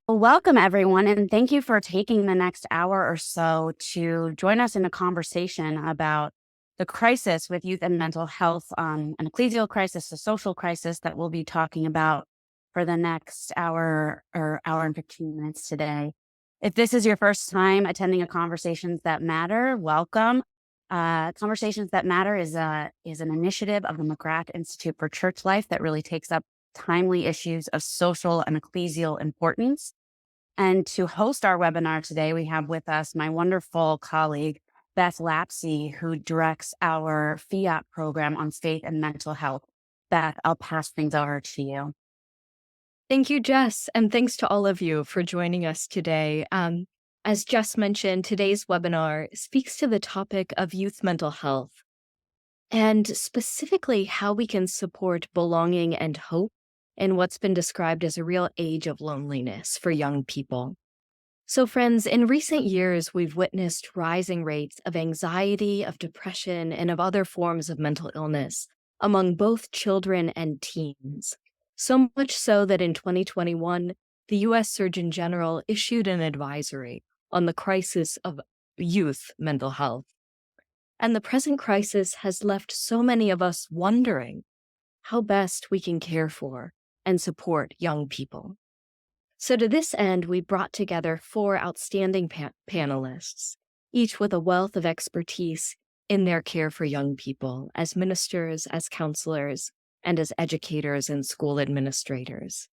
Well, welcome, everyone, and thank you for taking the next hour or so to join us in a conversation about the crisis with youth and mental health, an ecclesial crisis, a social crisis that we'll be talking about for the next hour or hour and 15 minutes today. If this is your first time attending a Conversations That Matter, welcome. Conversations That Matter is an initiative of the McGrath Institute for Church Life that really takes up timely issues of social and ecclesial importance. And to host our webinar today, we have with us my wonderful colleague, Beth Lapsey, who directs our FIAT program on faith and mental health. Beth, I'll pass things over to you. Thank you, Jess, and thanks to all of you for joining us today. As Jess mentioned, today's webinar speaks to the topic of youth mental health, and specifically how we can support belonging and hope in what's been described as a real age of loneliness for young people. So, friends, in recent years, we've witnessed rising rates of anxiety, of depression, and of other forms of mental illness among both children and teens. So much so that in 2021, the U.S. Surgeon General issued an advisory on the crisis of youth mental health. And the present crisis has left so many of us wondering how best we can care for and support young people. So to this end, we brought together 4 outstanding panelists, each with a wealth of expertise in their care for young people as ministers, as counselors, and as educators and school administrators.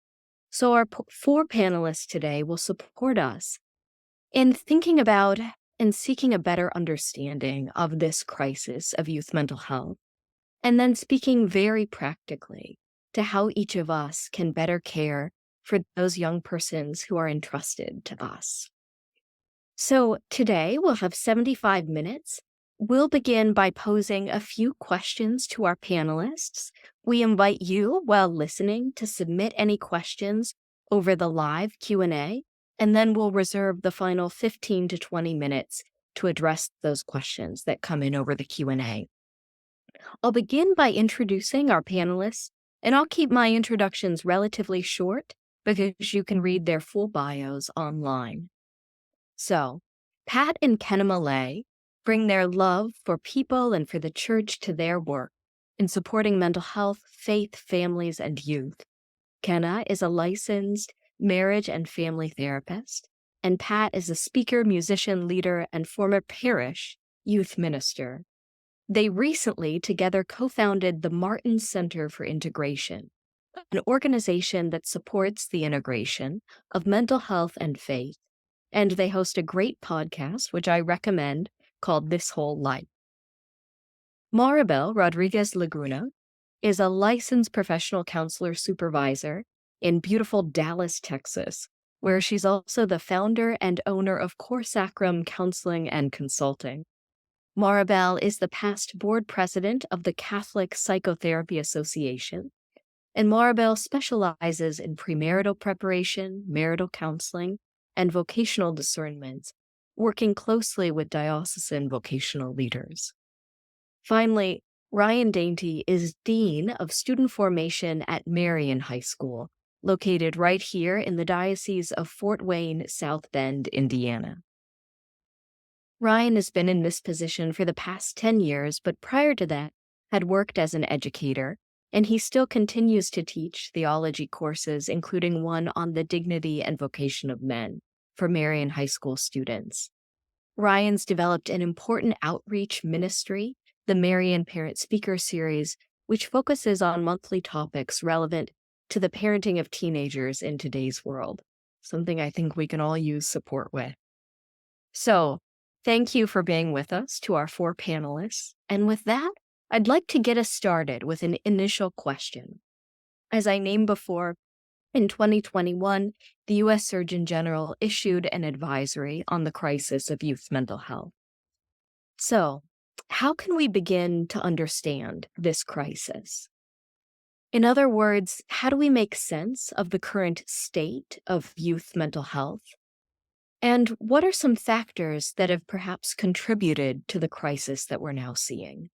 So our 4 panelists today will support us in thinking about and seeking a better understanding of this crisis of youth mental health, and then speaking very practically to how each of us can better care for those young persons who are entrusted to us. So today we'll have 75 minutes. We'll begin by posing a few questions to our panelists. We invite you, while listening, to submit any questions over the live Q&A, and then we'll reserve the final 15 to 20 minutes to address those questions that come in over the Q&A. I'll begin by introducing our panelists, and I'll keep my introductions relatively short because you can read their full bios online. So, Pat and Kenna Millay bring their love for people and for the church to their work in supporting mental health, faith, families, and youth. Kenna is a licensed marriage and family therapist, and Pat is a speaker, musician, leader, and former parish youth minister. They recently together co-founded the Martin Center for Integration, an organization that supports the integration of mental health and faith, and they host a great podcast, which I recommend, called This Whole Life. Maribel Rodriguez Laguna is a licensed professional counselor supervisor in beautiful Dallas, Texas, where she's also the founder and owner of Core Sacrum Counseling and Consulting. Maribel is the past board president of the Catholic Psychotherapy Association, and Maribel specializes in premarital preparation, marital counseling, and vocational discernment, working closely with diocesan vocational leaders. Finally, Ryan Dainty is Dean of Student Formation at Marian High School, located right here in the Diocese of Fort Wayne, South Bend, Indiana. Ryan has been in this position for the past 10 years, but prior to that, had worked as an educator, and he still continues to teach theology courses, including one on the dignity and vocation of men for Marian High School students. Ryan's developed an important outreach ministry, the Marian Parent Speaker Series, which focuses on monthly topics relevant to the parenting of teenagers in today's world, something I think we can all use support with. So, thank you for being with us, to our 4 panelists. And with that, I'd like to get us started with an initial question. As I named before, in 2021, the U.S. Surgeon General issued an advisory on the crisis of youth mental health. So, how can we begin to understand this crisis? In other words, how do we make sense of the current state of youth mental health? And what are some factors that have perhaps contributed to the crisis that we're now seeing?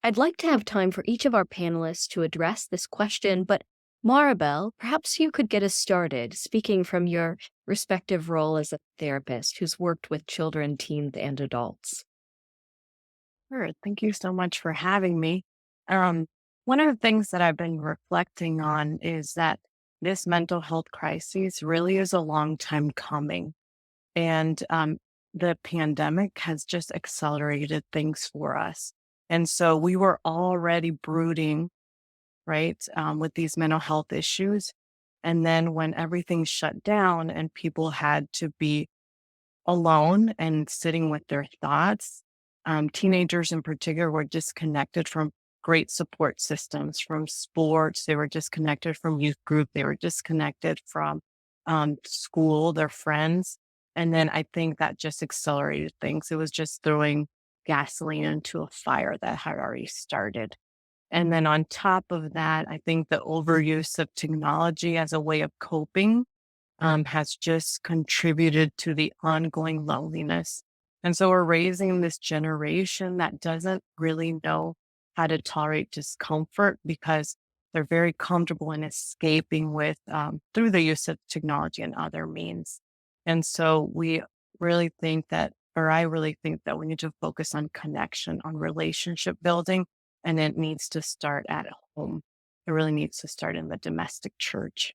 I'd like to have time for each of our panelists to address this question, but Maribel, perhaps you could get us started, speaking from your respective role as a therapist who's worked with children, teens, and adults. Sure. Thank you so much for having me. Um, One of the things that I've been reflecting on is that this mental health crisis really is a long time coming. And the pandemic has just accelerated things for us. And so we were already brooding, right, with these mental health issues. And then when everything shut down and people had to be alone and sitting with their thoughts. Teenagers in particular were disconnected from great support systems, from sports. They were disconnected from youth group. They were disconnected from school, their friends. And then I think that just accelerated things. It was just throwing gasoline into a fire that had already started. And then on top of that, I think the overuse of technology as a way of coping has just contributed to the ongoing loneliness. And so we're raising this generation that doesn't really know how to tolerate discomfort because they're very comfortable in escaping with through the use of technology and other means. And so we really think that, or I really think that we need to focus on connection, on relationship building, and it needs to start at home. It really needs to start in the domestic church.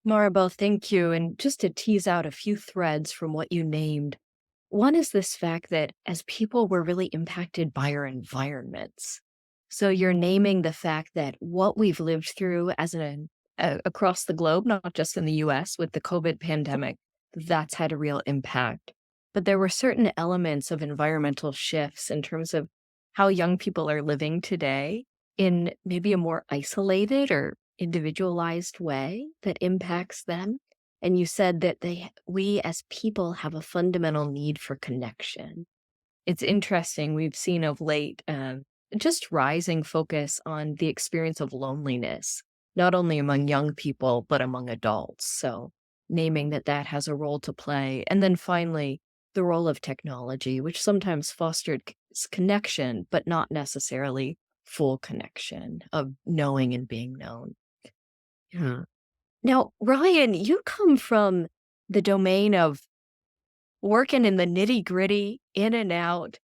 Maribel, thank you. And just to tease out a few threads from what you named, one is this fact that as people, we're really impacted by our environments. So you're naming the fact that what we've lived through as across the globe, not just in the US with the COVID pandemic, that's had a real impact. But there were certain elements of environmental shifts in terms of how young people are living today in maybe a more isolated or individualized way that impacts them. And you said that we as people have a fundamental need for connection. It's interesting. We've seen of late just rising focus on the experience of loneliness, not only among young people, but among adults. So naming that that has a role to play. And then finally, the role of technology, which sometimes fostered connection, but not necessarily full connection of knowing and being known. Yeah. Now, Ryan, you come from the domain of working in the nitty-gritty, in and out,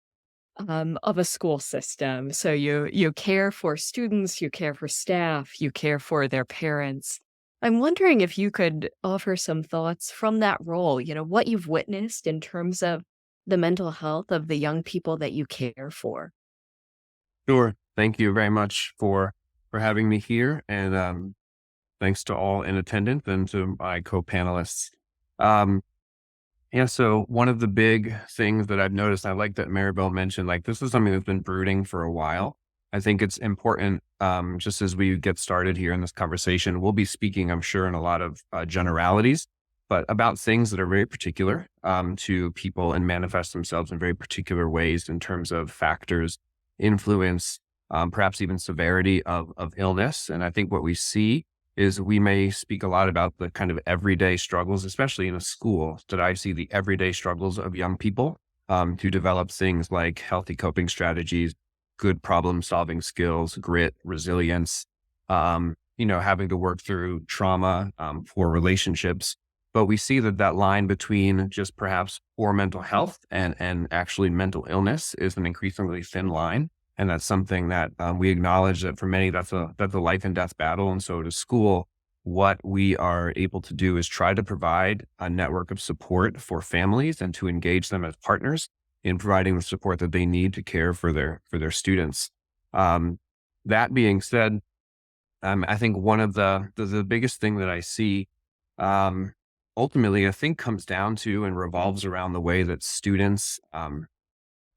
of a school system. So you care for students, you care for staff, you care for their parents. I'm wondering if you could offer some thoughts from that role, what you've witnessed in terms of the mental health of the young people that you care for. Sure. Thank you very much for having me here, and thanks to all in attendance and to my co-panelists. Um, yeah, so one of the big things that I've noticed, I like that Maribel mentioned, like this is something that's been brooding for a while. I think it's important, just as we get started here in this conversation, we'll be speaking, I'm sure, in a lot of generalities, but about things that are very particular to people and manifest themselves in very particular ways in terms of factors, influence, perhaps even severity of illness. And I think what we see is we may speak a lot about the kind of everyday struggles, especially in a school, that I see the everyday struggles of young people to develop things like healthy coping strategies, good problem solving skills, grit, resilience, having to work through trauma for relationships. But we see that line between just perhaps poor mental health and actually mental illness is an increasingly thin line. And that's something that we acknowledge that for many, that's a life and death battle. And so to school, what we are able to do is try to provide a network of support for families and to engage them as partners in providing the support that they need to care for their students. That being said, I think one of the biggest thing that I see ultimately, I think comes down to and revolves around the way that students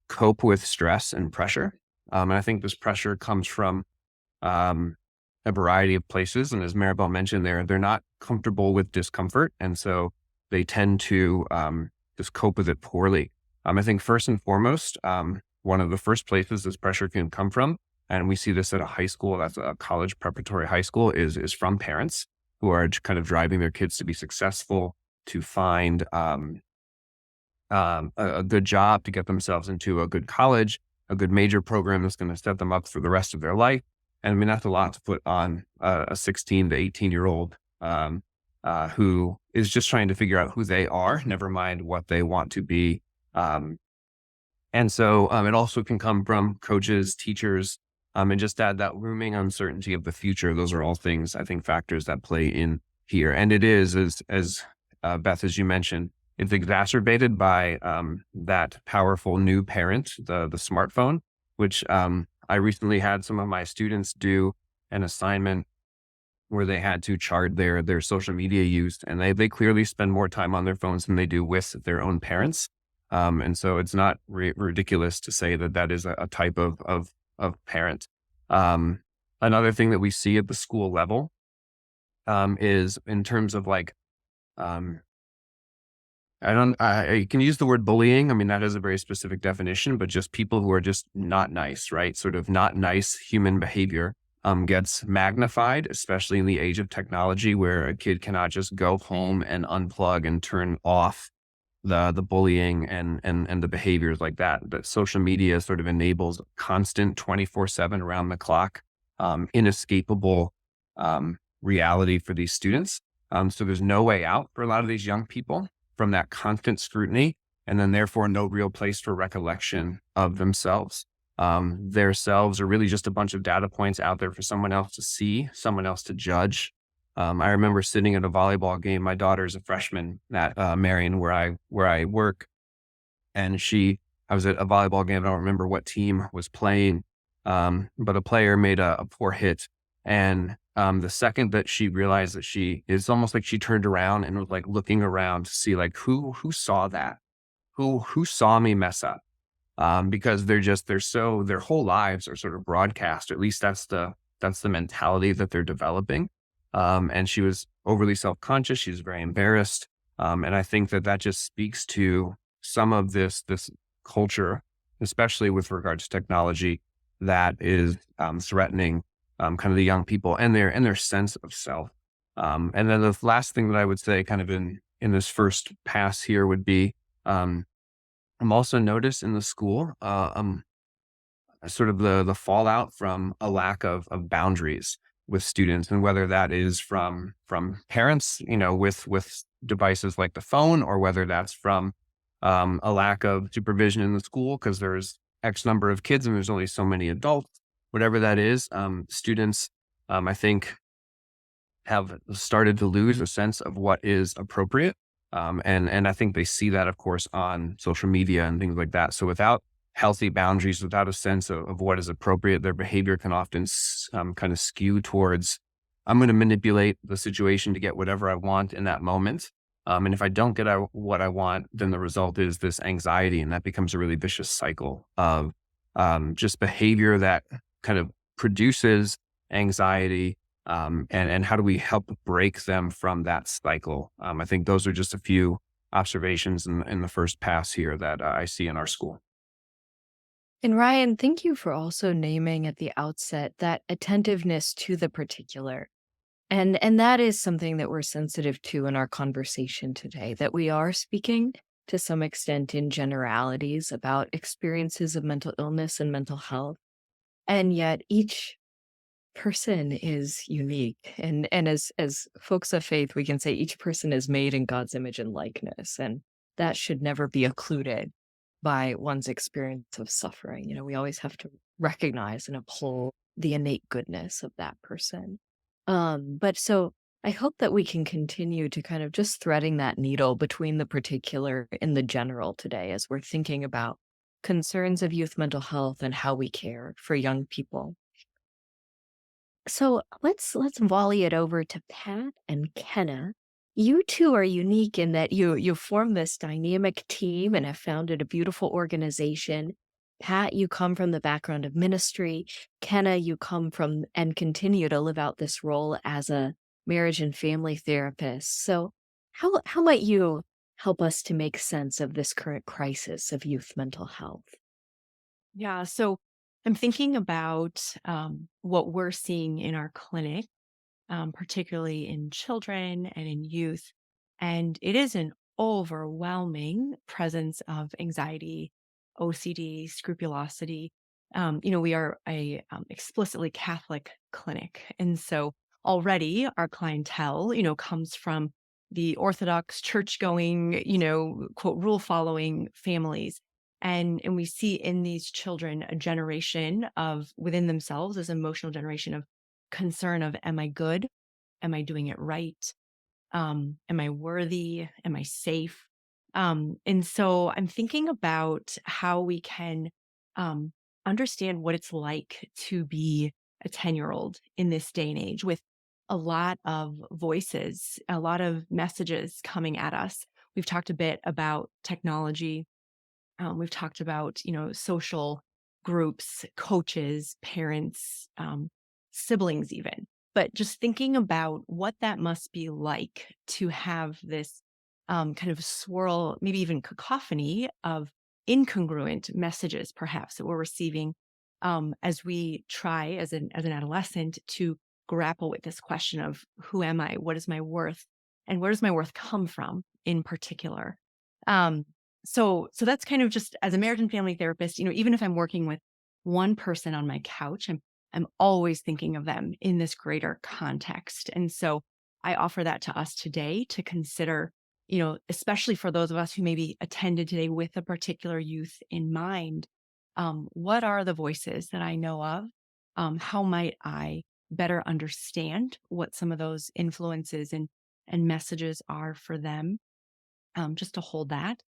cope with stress and pressure. And I think this pressure comes from a variety of places. And as Maribel mentioned, they're not comfortable with discomfort. And so they tend to just cope with it poorly. I think first and foremost, one of the first places this pressure can come from, and we see this at a high school, that's a college preparatory high school, is from parents who are kind of driving their kids to be successful, to find a good job, to get themselves into a good college, a good major program that's going to set them up for the rest of their life. And I mean, that's a lot to put on a 16 to 18-year-old who is just trying to figure out who they are, never mind what they want to be. Um, and so it also can come from coaches, teachers, and just that looming uncertainty of the future. Those are all things, I think, factors that play in here. And it is, as Beth, as you mentioned, it's exacerbated by that powerful new parent, the smartphone, which I recently had some of my students do an assignment where they had to chart their social media use, and they clearly spend more time on their phones than they do with their own parents. And so it's not ridiculous to say that that is a type of parent. Another thing that we see at the school level is in terms of like, um, I can use the word bullying. I mean, that has a very specific definition, but just people who are just not nice, right? Sort of not nice human behavior gets magnified, especially in the age of technology where a kid cannot just go home and unplug and turn off the bullying and the behaviors like that. That social media sort of enables constant 24/7 around the clock, inescapable reality for these students. So there's no way out for a lot of these young people from that constant scrutiny, and then therefore no real place for recollection of themselves. Their selves are really just a bunch of data points out there for someone else to see, someone else to judge. I remember sitting at a volleyball game. My daughter's a freshman at Marion, where I work, and I was at a volleyball game. I don't remember what team was playing, but a player made a poor hit, and the second that she realized that it's almost like she turned around and was like looking around to see like who saw that, who saw me mess up, because their whole lives are sort of broadcast, or at least that's the mentality that they're developing. And she was overly self-conscious. She was very embarrassed. And I think that just speaks to some of this culture, especially with regards to technology, that is threatening kind of the young people and their sense of self. And then the last thing that I would say kind of in this first pass here would be, I'm also noticed in the school, sort of the fallout from a lack of boundaries with students, and whether that is from parents, with devices like the phone, or whether that's from a lack of supervision in the school because there's X number of kids and there's only so many adults. Whatever that is, students, I think, have started to lose a sense of what is appropriate. And I think they see that, of course, on social media and things like that. So without healthy boundaries, without a sense of what is appropriate, their behavior can often kind of skew towards, I'm going to manipulate the situation to get whatever I want in that moment. And if I don't get what I want, then the result is this anxiety, and that becomes a really vicious cycle of just behavior that kind of produces anxiety. And how do we help break them from that cycle? I think those are just a few observations in the first pass here that I see in our school. And Ryan, thank you for also naming at the outset that attentiveness to the particular. And that is something that we're sensitive to in our conversation today, that we are speaking to some extent in generalities about experiences of mental illness and mental health. And yet each person is unique. And as folks of faith, we can say each person is made in God's image and likeness. And that should never be occluded by one's experience of suffering. We always have to recognize and uphold the innate goodness of that person. But so I hope that we can continue to kind of just threading that needle between the particular and the general today as we're thinking about concerns of youth mental health and how we care for young people. So let's volley it over to Pat and Kenna. You two are unique in that you form this dynamic team and have founded a beautiful organization. Pat, you come from the background of ministry. Kenna, you come from and continue to live out this role as a marriage and family therapist. So how might you help us to make sense of this current crisis of youth mental health? Yeah, so I'm thinking about what we're seeing in our clinic, particularly in children and in youth. And it is an overwhelming presence of anxiety, OCD, scrupulosity. We are a explicitly Catholic clinic. And so already our clientele, comes from the Orthodox church going, quote, rule following families. And we see in these children a generation of within themselves, this emotional generation of concern of, am I good? Am I doing it right? Am I worthy? Am I safe? And so I'm thinking about how we can um, understand what it's like to be a 10-year-old in this day and age with a lot of voices, a lot of messages coming at us. We've talked a bit about technology. We've talked about, social groups, coaches, parents, siblings, even. But just thinking about what that must be like to have this kind of swirl, maybe even cacophony of incongruent messages, perhaps that we're receiving as we try as an adolescent to grapple with this question of who am I, what is my worth, and where does my worth come from in particular. Um, so that's kind of just as a marriage and family therapist, even if I'm working with one person on my couch, I'm always thinking of them in this greater context. And so I offer that to us today to consider, especially for those of us who maybe attended today with a particular youth in mind. What are the voices that I know of? How might I better understand what some of those influences and messages are for them? Just to hold that.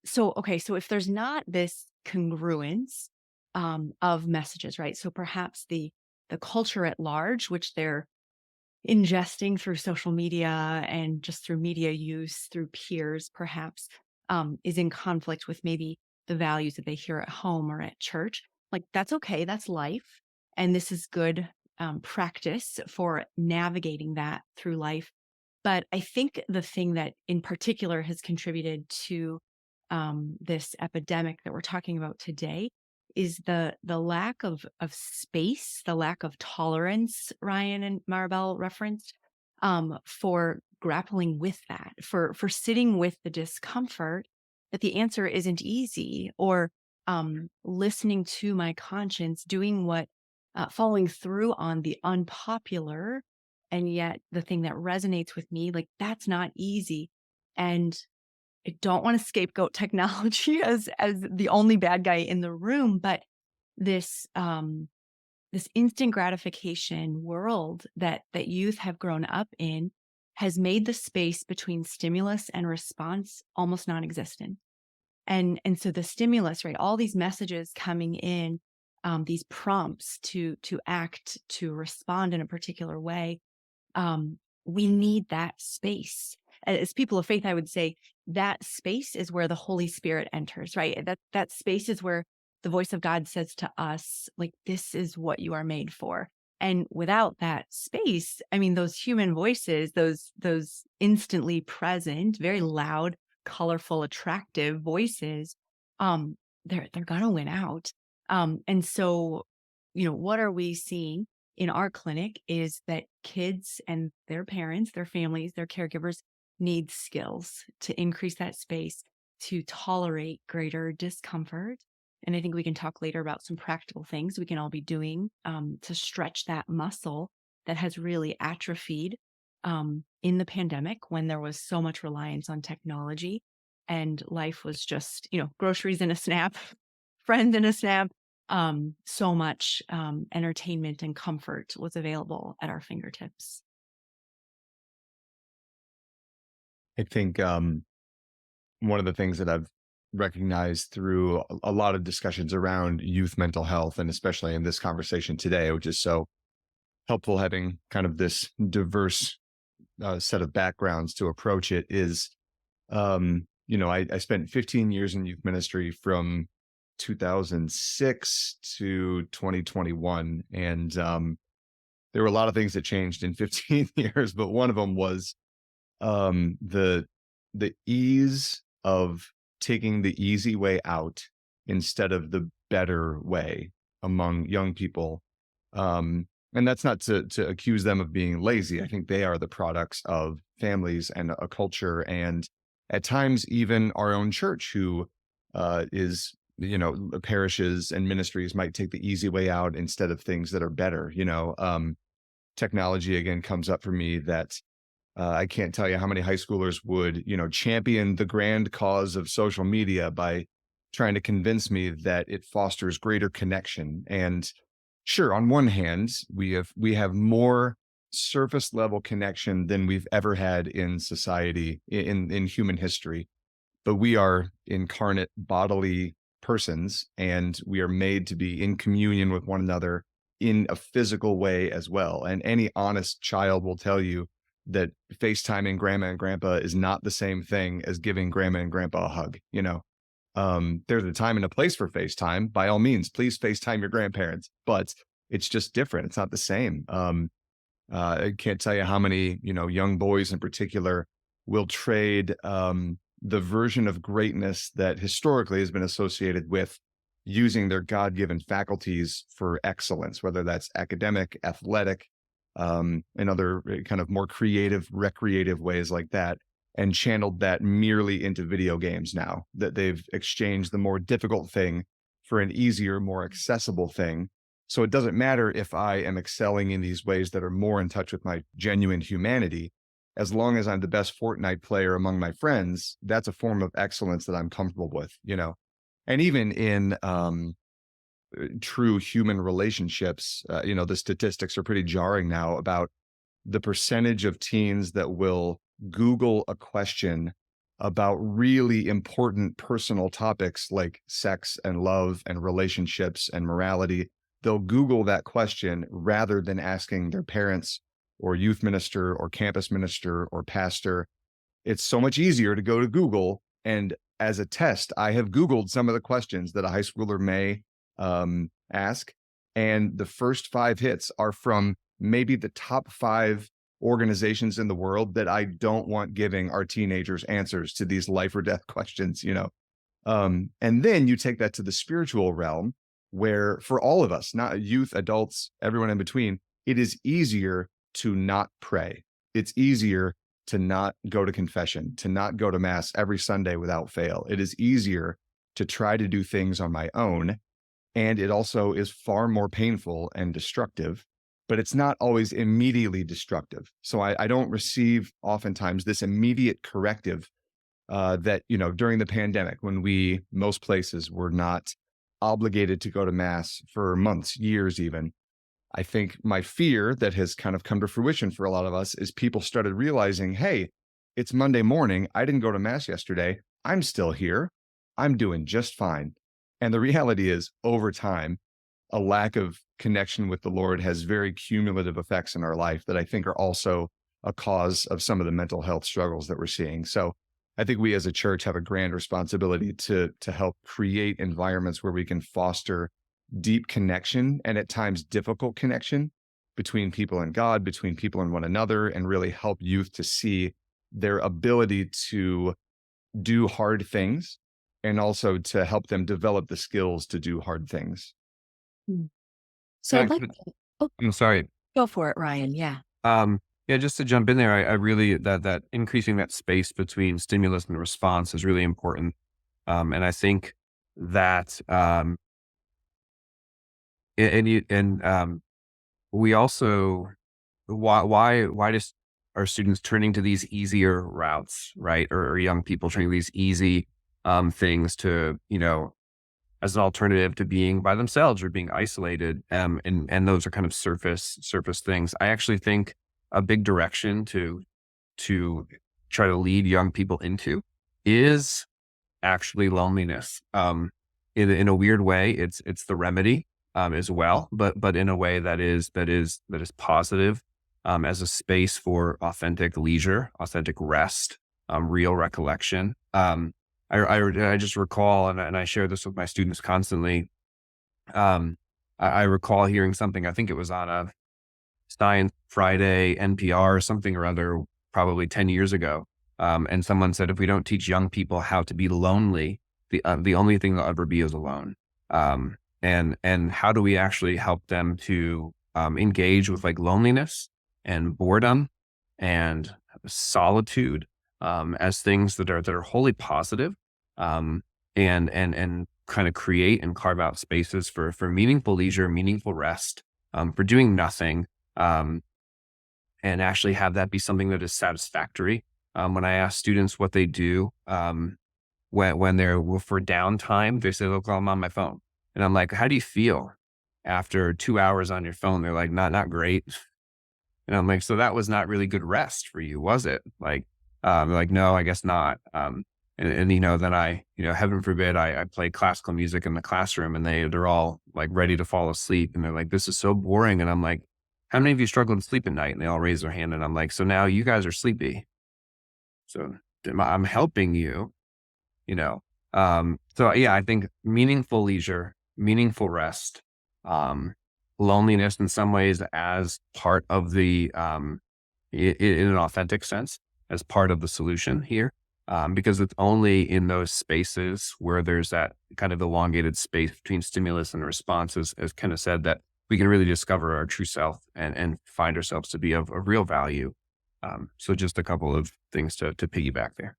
So if there's not this congruence of messages, right? So perhaps the culture at large, which they're ingesting through social media and just through media use, through peers, perhaps, is in conflict with maybe the values that they hear at home or at church. Like that's okay, that's life, and this is good practice for navigating that through life. But I think the thing that in particular has contributed to this epidemic that we're talking about today is the lack of space, the lack of tolerance, Ryan and Maribel referenced, for grappling with that, for sitting with the discomfort that the answer isn't easy, or listening to my conscience, doing what following through on the unpopular, and yet the thing that resonates with me, like that's not easy. And I don't want to scapegoat technology as the only bad guy in the room, but this this instant gratification world that youth have grown up in has made the space between stimulus and response almost non-existent. And so the stimulus, right, all these messages coming in, these prompts to act, to respond in a particular way, we need that space. As people of faith, I would say that space is where the Holy Spirit enters, right? That space is where the voice of God says to us, like, this is what you are made for. And without that space, I mean, those human voices, those instantly present, very loud, colorful, attractive voices, they're gonna win out. And so, what are we seeing in our clinic is that kids and their parents, their families, their caregivers need skills to increase that space to tolerate greater discomfort. And I think we can talk later about some practical things we can all be doing to stretch that muscle that has really atrophied in the pandemic when there was so much reliance on technology and life was just, groceries in a snap, friends in a snap. So much entertainment and comfort was available at our fingertips. I think one of the things that I've recognized through a lot of discussions around youth mental health, and especially in this conversation today, which is so helpful having kind of this diverse set of backgrounds to approach it, is, I spent 15 years in youth ministry from 2006 to 2021. And there were a lot of things that changed in 15 years, but one of them was the ease of taking the easy way out instead of the better way among young people. And that's not to accuse them of being lazy. I think they are the products of families and a culture, and at times even our own church, who is parishes and ministries might take the easy way out instead of things that are better. Technology again comes up for me that I can't tell you how many high schoolers would, champion the grand cause of social media by trying to convince me that it fosters greater connection. And sure, on one hand, we have more surface level connection than we've ever had in society in human history. But we are incarnate bodily persons, and we are made to be in communion with one another in a physical way as well. And any honest child will tell you that FaceTiming grandma and grandpa is not the same thing as giving grandma and grandpa a hug. There's a time and a place for FaceTime. By all means, please FaceTime your grandparents, but it's just different. It's not the same. I can't tell you how many, young boys in particular will trade the version of greatness that historically has been associated with using their God-given faculties for excellence, whether that's academic, athletic, and other kind of more creative, recreative ways like that, and channeled that merely into video games now, that they've exchanged the more difficult thing for an easier, more accessible thing. So it doesn't matter if I am excelling in these ways that are more in touch with my genuine humanity. As long as I'm the best Fortnite player among my friends, that's a form of excellence that I'm comfortable with, And even in true human relationships, the statistics are pretty jarring now about the percentage of teens that will Google a question about really important personal topics like sex and love and relationships and morality. They'll Google that question rather than asking their parents or youth minister or campus minister or pastor. It's so much easier to go to Google. And as a test, I have Googled some of the questions that a high schooler may ask. And the first 5 hits are from maybe the top 5 organizations in the world that I don't want giving our teenagers answers to these life or death questions, And then you take that to the spiritual realm, where for all of us, not youth, adults, everyone in between, it is easier to not pray. It's easier to not go to confession, to not go to mass every Sunday without fail. It is easier to try to do things on my own. And it also is far more painful and destructive, but it's not always immediately destructive. So I don't receive oftentimes this immediate corrective that, during the pandemic, when most places were not obligated to go to mass for months, years even. I think my fear that has kind of come to fruition for a lot of us is people started realizing, hey, it's Monday morning. I didn't go to mass yesterday. I'm still here. I'm doing just fine. And the reality is, over time, a lack of connection with the Lord has very cumulative effects in our life that I think are also a cause of some of the mental health struggles that we're seeing. So I think we as a church have a grand responsibility to help create environments where we can foster deep connection and at times difficult connection between people and God, between people and one another, and really help youth to see their ability to do hard things and also to help them develop the skills to do hard things. So I'd like I'm sorry. go for it, Ryan. Yeah. Yeah, just to jump in there, I really, that increasing that space between stimulus and response is really important. And I think that, we also, why just are students turning to these easier routes, right? Or young people turning to these easy things to, as an alternative to being by themselves or being isolated. And those are kind of surface things. I actually think a big direction to try to lead young people into is actually loneliness. In a weird way, it's the remedy as well, but in a way that is positive, as a space for authentic leisure, authentic rest, real recollection. I just recall, and I share this with my students constantly. I recall hearing something, I think it was on a Science Friday NPR or something or other, probably 10 years ago. And someone said, if we don't teach young people how to be lonely, the only thing they'll ever be is alone. And how do we actually help them to engage with like loneliness and boredom and solitude as things that are wholly positive, and kind of create and carve out spaces for meaningful leisure, meaningful rest, for doing nothing, and actually have that be something that is satisfactory. When I ask students what they do, when they're for downtime, they say, "Look, I'm on my phone," and I'm like, "How do you feel after 2 hours on your phone?" They're like, "Not great." And I'm like, "So that was not really good rest for you, was it?" They're like, "No, I guess not." And then heaven forbid, I play classical music in the classroom, and they're all like ready to fall asleep, and they're like, "This is so boring." And I'm like, "How many of you struggle to sleep at night?" And they all raise their hand, and I'm like, "So now you guys are sleepy. So I'm helping you, you know." So yeah, I think meaningful leisure, meaningful rest, um, loneliness in some ways as part of the in an authentic sense, as part of the solution here. Because it's only in those spaces where there's that kind of elongated space between stimulus and response, as kind of said, that we can really discover our true self and find ourselves to be of real value. So just a couple of things to piggyback there.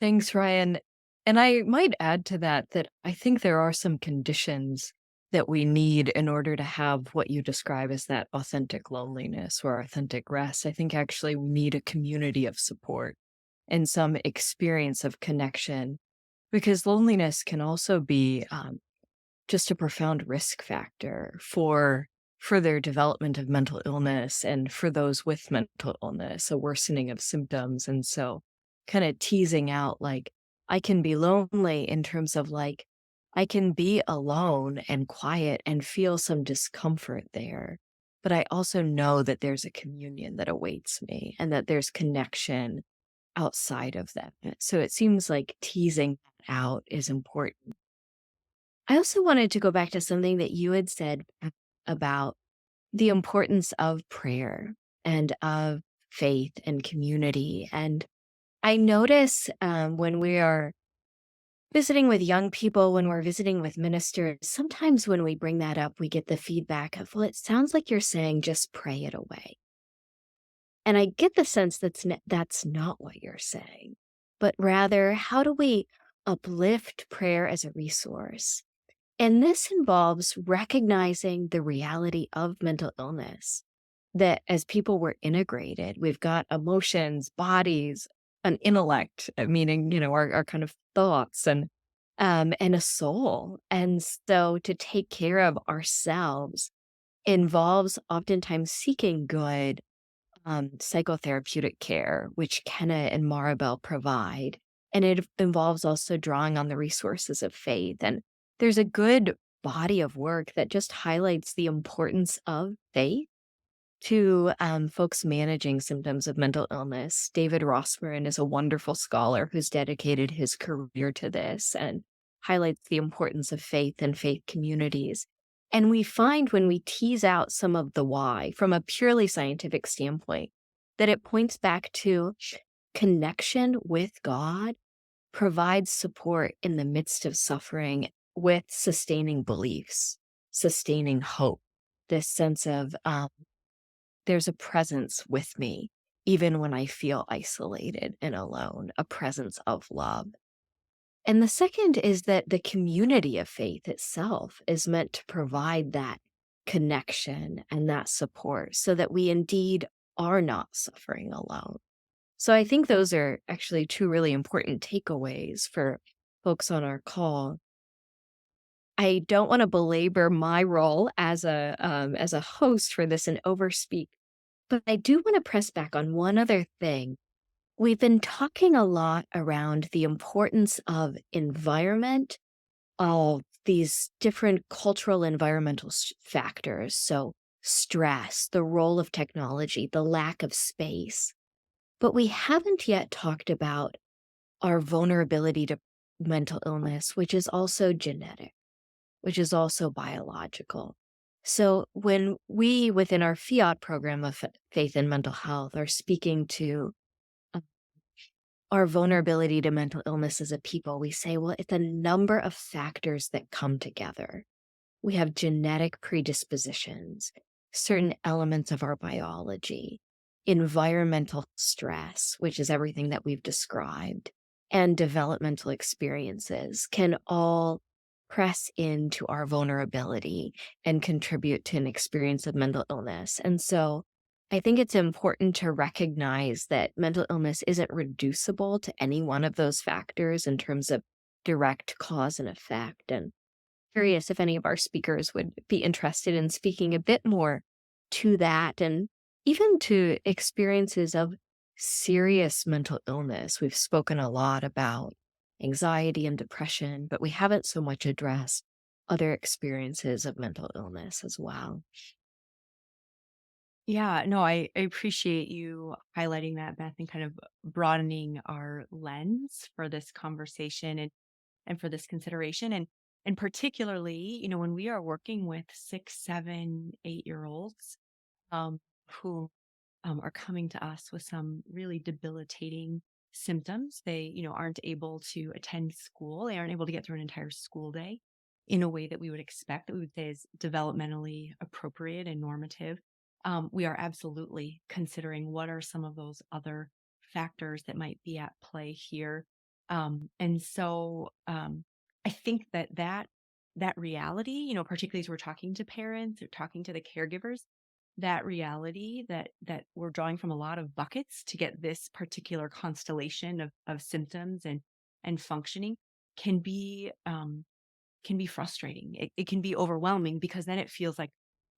Thanks, Ryan. And I might add to that that I think there are some conditions that we need in order to have what you describe as that authentic loneliness or authentic rest. I think actually we need a community of support and some experience of connection, because loneliness can also be just a profound risk factor for further development of mental illness and for those with mental illness, a worsening of symptoms. And so, kind of teasing out like, I can be lonely in terms of like, I can be alone and quiet and feel some discomfort there. But I also know that there's a communion that awaits me and that there's connection outside of that. So it seems like teasing that out is important. I also wanted to go back to something that you had said about the importance of prayer and of faith and community. And I notice when we are visiting with young people, when we're visiting with ministers, sometimes when we bring that up, we get the feedback of, well, it sounds like you're saying just pray it away. And I get the sense that's not what you're saying, but rather, how do we uplift prayer as a resource? And this involves recognizing the reality of mental illness, that as people we're integrated, we've got emotions, bodies, an intellect, meaning, our kind of thoughts and a soul. And so to take care of ourselves involves oftentimes seeking good psychotherapeutic care, which Kenna and Maribel provide. And it involves also drawing on the resources of faith. And there's a good body of work that just highlights the importance of faith to folks managing symptoms of mental illness. David Rossmarin is a wonderful scholar who's dedicated his career to this and highlights the importance of faith and faith communities. And we find when we tease out some of the why from a purely scientific standpoint, that it points back to connection with God provides support in the midst of suffering with sustaining beliefs, sustaining hope, this sense of there's a presence with me, even when I feel isolated and alone, a presence of love. And the second is that the community of faith itself is meant to provide that connection and that support so that we indeed are not suffering alone. So I think those are actually two really important takeaways for folks on our call. I don't want to belabor my role as a host for this and overspeak, but I do want to press back on one other thing. We've been talking a lot around the importance of environment, of these different cultural environmental factors. So stress, the role of technology, the lack of space. But we haven't yet talked about our vulnerability to mental illness, which is also genetic, which is also biological. So when we, within our FIAT program of faith and mental health, are speaking to our vulnerability to mental illness as a people, we say, well, it's a number of factors that come together. We have genetic predispositions, certain elements of our biology, environmental stress, which is everything that we've described, and developmental experiences can all press into our vulnerability and contribute to an experience of mental illness. And so I think it's important to recognize that mental illness isn't reducible to any one of those factors in terms of direct cause and effect. And curious if any of our speakers would be interested in speaking a bit more to that and even to experiences of serious mental illness. We've spoken a lot about anxiety and depression, but we haven't so much addressed other experiences of mental illness as well. Yeah, no, I appreciate you highlighting that, Beth, and kind of broadening our lens for this conversation and for this consideration. And particularly, when we are working with 6, 7, 8 year olds who are coming to us with some really debilitating symptoms. They, aren't able to attend school. They aren't able to get through an entire school day in a way that we would expect, that we would say is developmentally appropriate and normative. We are absolutely considering what are some of those other factors that might be at play here. And so I think that reality, particularly as we're talking to parents or talking to the caregivers, that reality that we're drawing from a lot of buckets to get this particular constellation of symptoms and functioning can be frustrating. It can be overwhelming because then it feels like,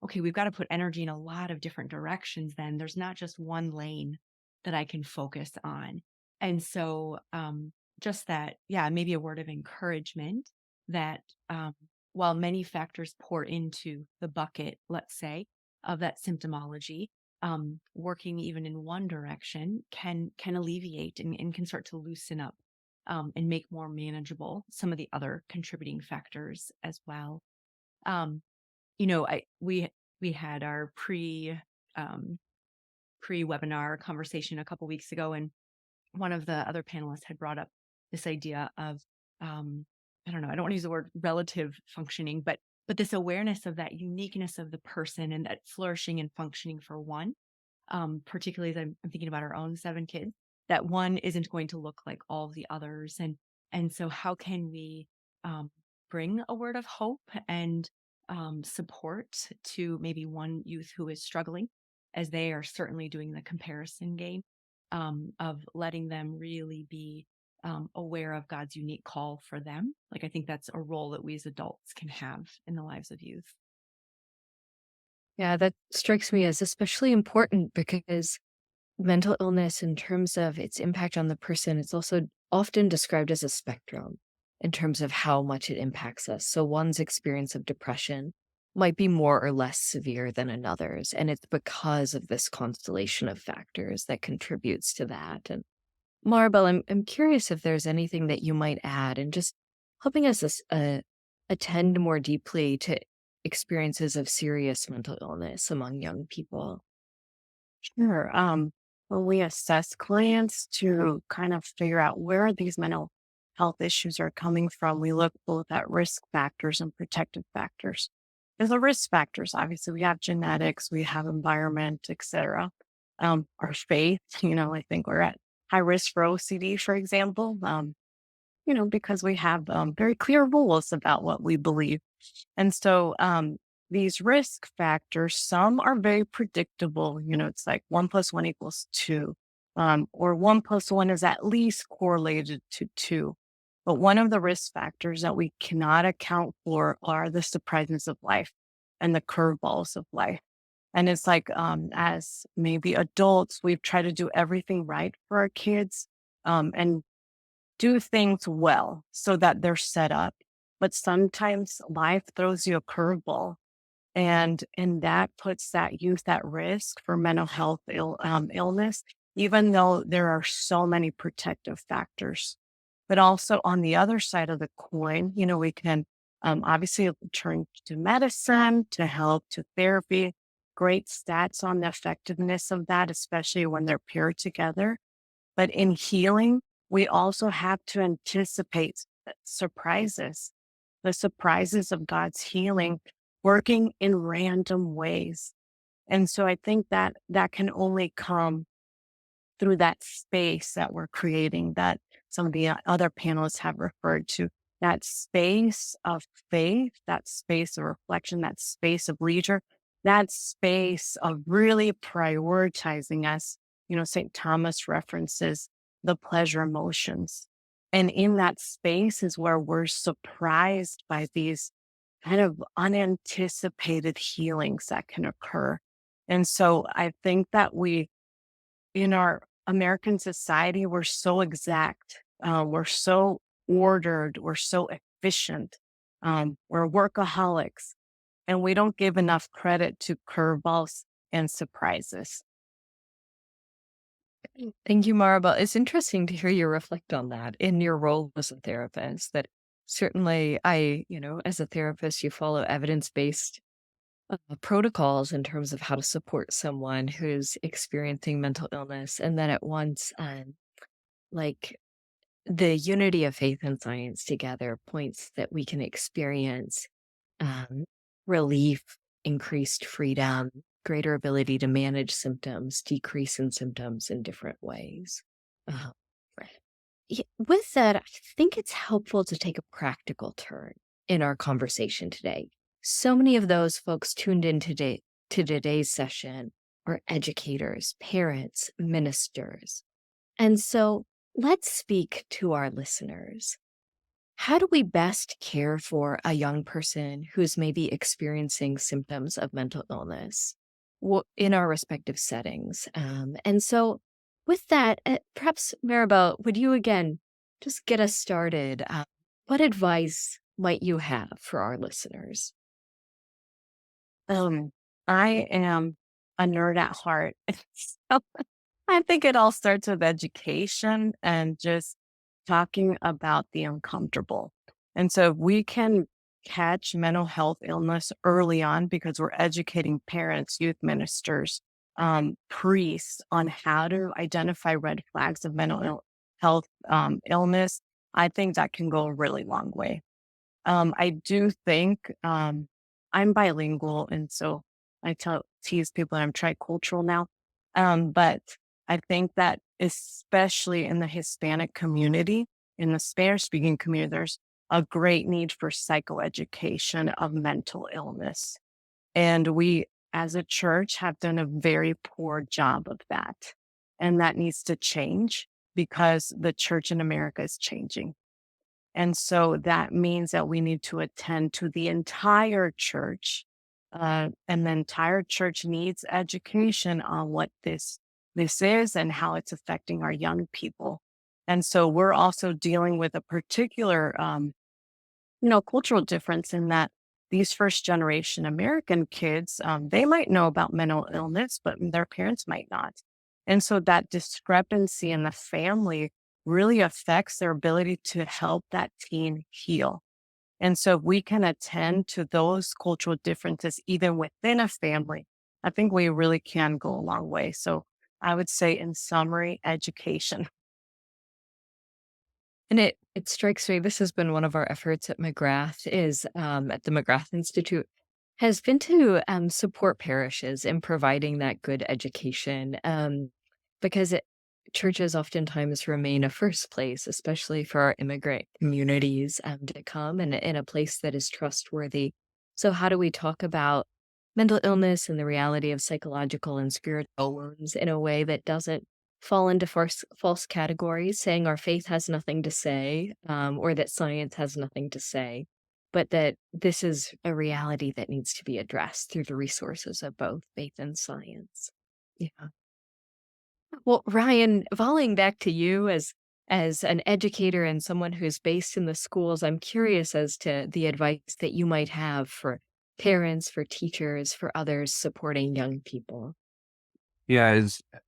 okay, we've got to put energy in a lot of different directions. Then there's not just one lane that I can focus on. And so just that, yeah, maybe a word of encouragement that while many factors pour into the bucket, let's say, of that symptomology, working even in one direction can alleviate and can start to loosen up and make more manageable some of the other contributing factors as well. Um, we had our pre-webinar conversation a couple weeks ago, and one of the other panelists had brought up this idea of I don't know, I don't want to use the word relative functioning, but this awareness of that uniqueness of the person and that flourishing and functioning for one, particularly as I'm thinking about our own 7 kids, that one isn't going to look like all the others. And so how can we bring a word of hope and support to maybe one youth who is struggling, as they are certainly doing the comparison game, of letting them really be aware of God's unique call for them. Like, I think that's a role that we as adults can have in the lives of youth. Yeah, that strikes me as especially important because mental illness, in terms of its impact on the person, it's also often described as a spectrum in terms of how much it impacts us. So one's experience of depression might be more or less severe than another's. And it's because of this constellation of factors that contributes to that. And Maribel, I'm curious if there's anything that you might add and just helping us attend more deeply to experiences of serious mental illness among young people. Sure. When we assess clients to kind of figure out where these mental health issues are coming from, we look both at risk factors and protective factors. There's the risk factors. Obviously, we have genetics, we have environment, etc. Our faith, I think we're at high risk for OCD, for example, because we have very clear rules about what we believe. And so these risk factors, some are very predictable. It's like 1+1 = 2, or 1+1 is at least correlated to 2. But one of the risk factors that we cannot account for are the surprises of life and the curveballs of life. And it's like, as maybe adults, we've tried to do everything right for our kids, and do things well so that they're set up. But sometimes life throws you a curveball, and that puts that youth at risk for mental health illness, even though there are so many protective factors. But also on the other side of the coin, we can obviously turn to medicine to help, to therapy. Great stats on the effectiveness of that, especially when they're paired together. But in healing, we also have to anticipate surprises, the surprises of God's healing working in random ways. And so I think that can only come through that space that we're creating, that some of the other panelists have referred to, that space of faith, that space of reflection, that space of leisure, that space of really prioritizing us. St. Thomas references the pleasure emotions. And in that space is where we're surprised by these kind of unanticipated healings that can occur. And so I think that in our American society, we're so exact, we're so ordered, we're so efficient, we're workaholics, and we don't give enough credit to curveballs and surprises. Thank you, Maribel. It's interesting to hear you reflect on that in your role as a therapist. That certainly, as a therapist, you follow evidence-based protocols in terms of how to support someone who's experiencing mental illness, and then at once, like the unity of faith and science together points that we can experience um, relief, increased freedom, greater ability to manage symptoms, decrease in symptoms in different ways. Uh, with that, I think it's helpful to take a practical turn in our conversation today. So many of those folks tuned in today to today's session are educators, parents, ministers. And so let's speak to our listeners. How do we best care for a young person who's maybe experiencing symptoms of mental illness in our respective settings? And so, with that, perhaps, Maribel, would you again just get us started? What advice might you have for our listeners? I am a nerd at heart. So I think it all starts with education and just talking about the uncomfortable. And so if we can catch mental health illness early on because we're educating parents, youth ministers, priests on how to identify red flags of health illness, I think that can go a really long way. I do think I'm bilingual, and so I tease people that I'm tricultural now. But I think that especially in the Hispanic community, in the Spanish speaking community, there's a great need for psychoeducation of mental illness. And we, as a church, have done a very poor job of that. And that needs to change because the church in America is changing. And so that means that we need to attend to the entire church. And the entire church needs education on what this is and how it's affecting our young people. And so we're also dealing with a particular, cultural difference in that these first generation American kids, they might know about mental illness, but their parents might not. And so that discrepancy in the family really affects their ability to help that teen heal. And so if we can attend to those cultural differences, even within a family, I think we really can go a long way. So I would say, in summary, education. And it strikes me, this has been one of our efforts at McGrath, is at the McGrath Institute, has been to support parishes in providing that good education, because churches oftentimes remain a first place, especially for our immigrant communities, to come and in a place that is trustworthy. So how do we talk about mental illness and the reality of psychological and spiritual wounds in a way that doesn't fall into false categories, saying our faith has nothing to say, or that science has nothing to say, but that this is a reality that needs to be addressed through the resources of both faith and science. Yeah. Well, Ryan, volleying back to you as an educator and someone who's based in the schools, I'm curious as to the advice that you might have for parents, for teachers, for others supporting young people. Yeah,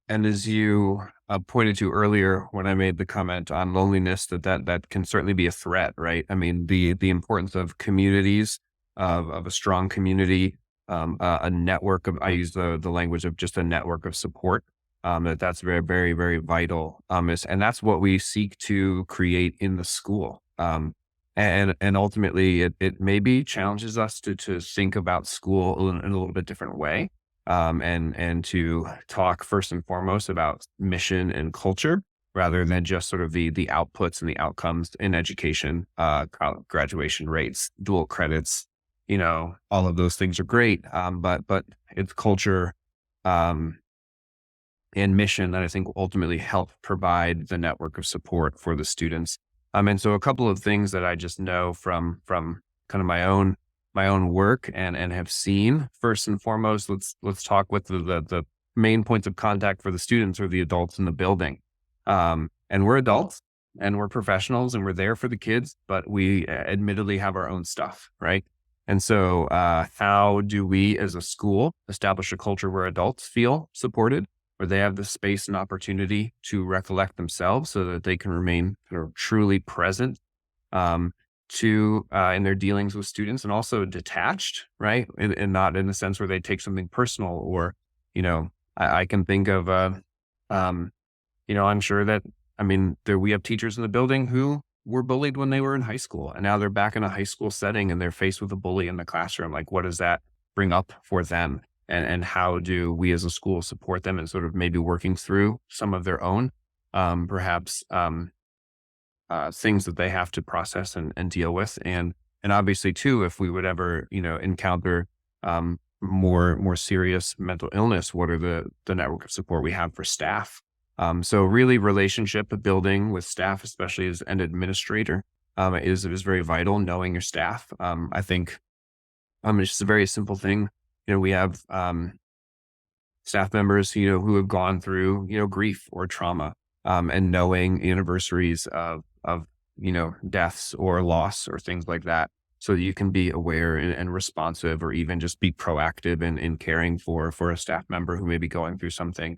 as you pointed to earlier when I made the comment on loneliness, that can certainly be a threat, right? I mean, the importance of communities, of a strong community, a network of, I use the language of just a network of support. That's very, very, very vital. And that's what we seek to create in the school. And ultimately, it maybe challenges us to think about school in a little bit different way. And to talk first and foremost about mission and culture rather than just sort of the outputs and the outcomes in education, graduation rates, dual credits, all of those things are great. But it's culture, and mission that I think will ultimately help provide the network of support for the students. And so a couple of things that I just know from kind of my own work and have seen. First and foremost, let's talk with the main points of contact for the students or the adults in the building. And we're adults and we're professionals and we're there for the kids, but we admittedly have our own stuff, right? And so how do we as a school establish a culture where adults feel supported, where they have the space and opportunity to recollect themselves so that they can remain truly present in their dealings with students, and also detached, right? And not in the sense where they take something personal or, I can think of, I'm sure that, we have teachers in the building who were bullied when they were in high school, and now they're back in a high school setting and they're faced with a bully in the classroom. Like, what does that bring up for them? And how do we as a school support them in sort of maybe working through some of their own, perhaps, things that they have to process and deal with. And obviously too, if we would ever, encounter, more serious mental illness, what are the network of support we have for staff? So really relationship building with staff, especially as an administrator, is very vital. Knowing your staff. I think, it's just a very simple thing. We have, staff members, who have gone through, grief or trauma, and knowing anniversaries of, deaths or loss or things like that, so that you can be aware and responsive, or even just be proactive in caring for a staff member who may be going through something.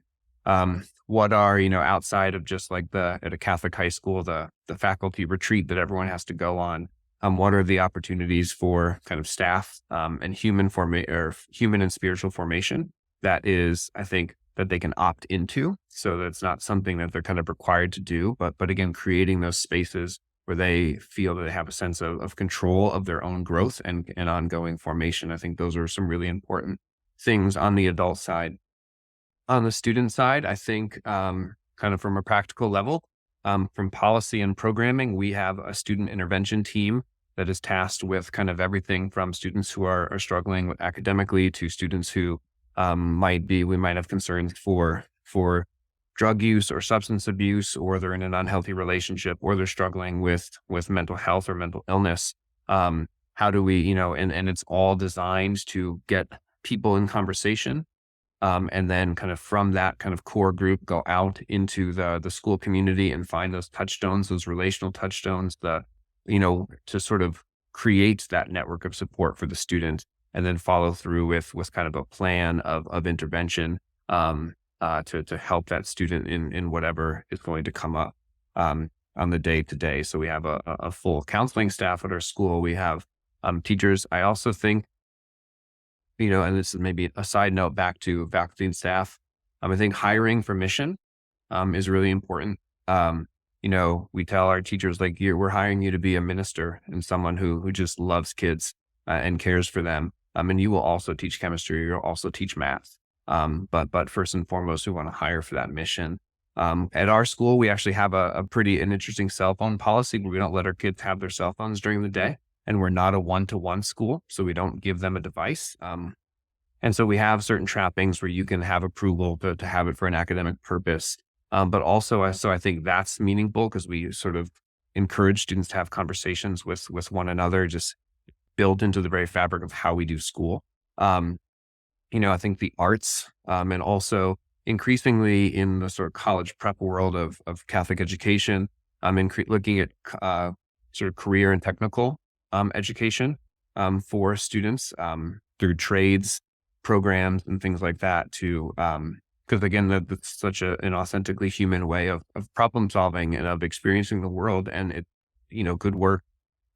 What are, outside of just like at a Catholic high school, the faculty retreat that everyone has to go on, what are the opportunities for kind of staff, and human and spiritual formation that is, I think, that they can opt into, so that it's not something that they're kind of required to do, but again, creating those spaces where they feel that they have a sense of control of their own growth and ongoing formation. I think those are some really important things on the adult side. On the student side, I think, kind of from a practical level, from policy and programming, we have a student intervention team that is tasked with kind of everything from students who are struggling with academically to students who we might have concerns for drug use or substance abuse, or they're in an unhealthy relationship, or they're struggling with mental health or mental illness. How do we, and it's all designed to get people in conversation. And then kind of from that kind of core group, go out into the school community and find those touchstones, those relational touchstones, to sort of create that network of support for the student, and then follow through with kind of a plan of intervention, to help that student in whatever is going to come up, on the day to day. So we have a full counseling staff at our school. We have, teachers. I also think, and this is maybe a side note back to faculty and staff. I think hiring for mission, is really important. We tell our teachers, like, we're hiring you to be a minister and someone who just loves kids, and cares for them. And you will also teach chemistry, you'll also teach math. But first and foremost, we want to hire for that mission. At our school, we actually have an interesting cell phone policy where we don't let our kids have their cell phones during the day. And we're not a one-to-one school, so we don't give them a device. And so we have certain trappings where you can have approval to have it for an academic purpose. But also, so I think that's meaningful because we sort of encourage students to have conversations with one another, just built into the very fabric of how we do school. I think the arts, and also increasingly in the sort of college prep world of Catholic education, looking at sort of career and technical education for students through trades programs and things like that, to because again, that's such an authentically human way of problem solving and of experiencing the world, and it, good work.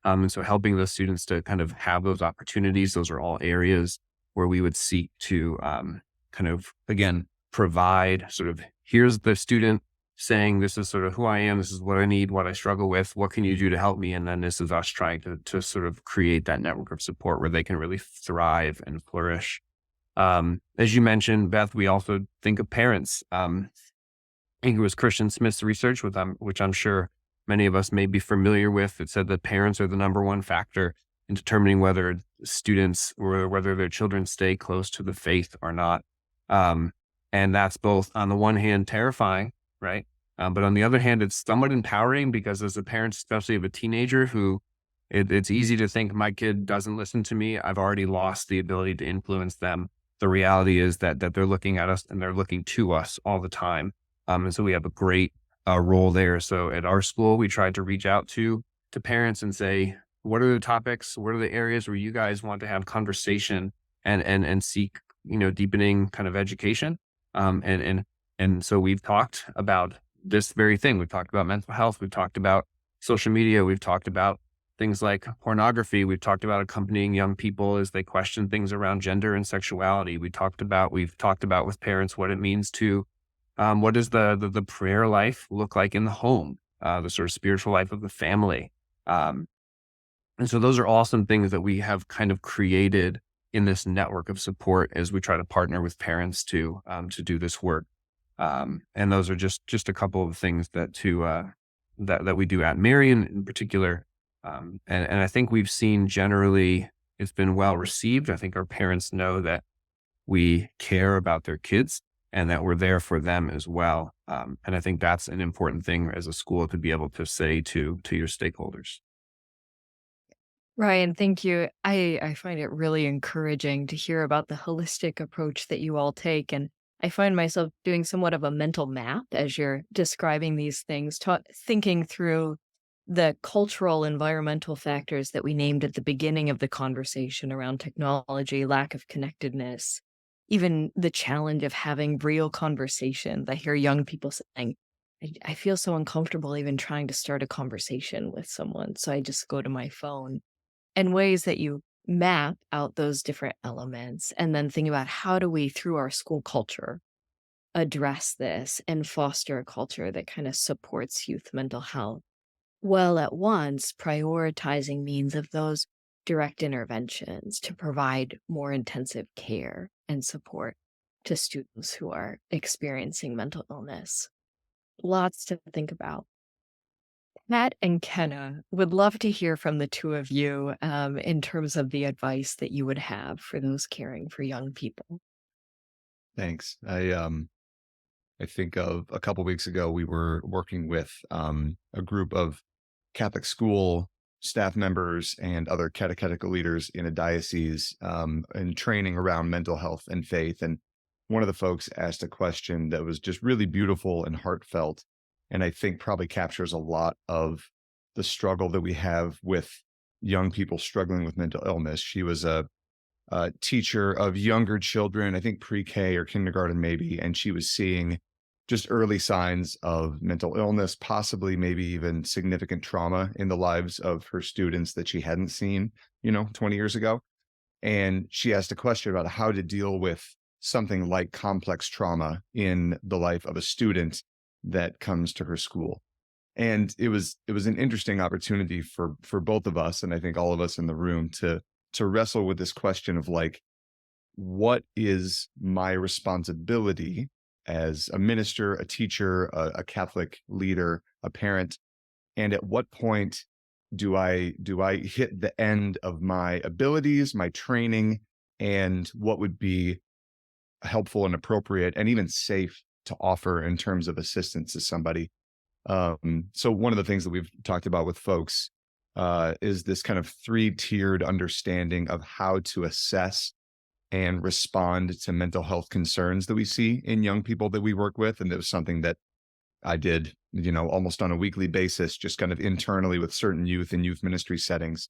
And so helping those students to kind of have those opportunities, those are all areas where we would seek to kind of, again, provide sort of, here's the student saying, this is sort of who I am, this is what I need, what I struggle with, what can you do to help me? And then this is us trying to sort of create that network of support where they can really thrive and flourish. As you mentioned, Beth, we also think of parents. think it was Christian Smith's research, which I'm sure many of us may be familiar with. It said that parents are the number one factor in determining whether students or whether their children stay close to the faith or not. Um, and that's both on the one hand terrifying, right? But on the other hand, it's somewhat empowering because as a parent, especially of a teenager who it's easy to think my kid doesn't listen to me. I've already lost the ability to influence them. The reality is that they're looking at us and they're looking to us all the time. And so we have a great role there. So at our school, we tried to reach out to parents and say, what are the topics? What are the areas where you guys want to have conversation and seek, deepening kind of education? And so we've talked about this very thing. We've talked about mental health. We've talked about social media. We've talked about things like pornography. We've talked about accompanying young people as they question things around gender and sexuality. We've talked about with parents what it means to, what does the prayer life look like in the home, the sort of spiritual life of the family. And so those are all some things that we have kind of created in this network of support as we try to partner with parents to do this work. And those are just a couple of things that we do at Marian in particular. And I think we've seen generally it's been well received. I think our parents know that we care about their kids and that we're there for them as well. And I think that's an important thing as a school to be able to say to your stakeholders. Ryan, thank you. I find it really encouraging to hear about the holistic approach that you all take. And I find myself doing somewhat of a mental map as you're describing these things, thinking through the cultural environmental factors that we named at the beginning of the conversation around technology, lack of connectedness, even the challenge of having real conversations. I hear young people saying, I feel so uncomfortable even trying to start a conversation with someone. So I just go to my phone. And ways that you map out those different elements and then think about how do we, through our school culture, address this and foster a culture that kind of supports youth mental health, while at once prioritizing means of those direct interventions to provide more intensive care and support to students who are experiencing mental illness. Lots to think about. Pat and Kenna, would love to hear from the two of you in terms of the advice that you would have for those caring for young people. Thanks. I think of a couple weeks ago, we were working with a group of Catholic school staff members and other catechetical leaders in a diocese and training around mental health and faith. And one of the folks asked a question that was just really beautiful and heartfelt, and I think probably captures a lot of the struggle that we have with young people struggling with mental illness. She was a teacher of younger children, I think pre-K or kindergarten maybe, and she was seeing just early signs of mental illness, possibly maybe even significant trauma in the lives of her students that she hadn't seen, 20 years ago. And she asked a question about how to deal with something like complex trauma in the life of a student that comes to her school. And it was an interesting opportunity for both of us, and I think all of us in the room, to wrestle with this question of like, what is my responsibility as a minister, a teacher, a Catholic leader, a parent, and at what point do I hit the end of my abilities, my training, and what would be helpful and appropriate and even safe to offer in terms of assistance to somebody. So one of the things that we've talked about with folks is this kind of 3-tiered understanding of how to assess and respond to mental health concerns that we see in young people that we work with. And that was something that I did, almost on a weekly basis, just kind of internally with certain youth and youth ministry settings.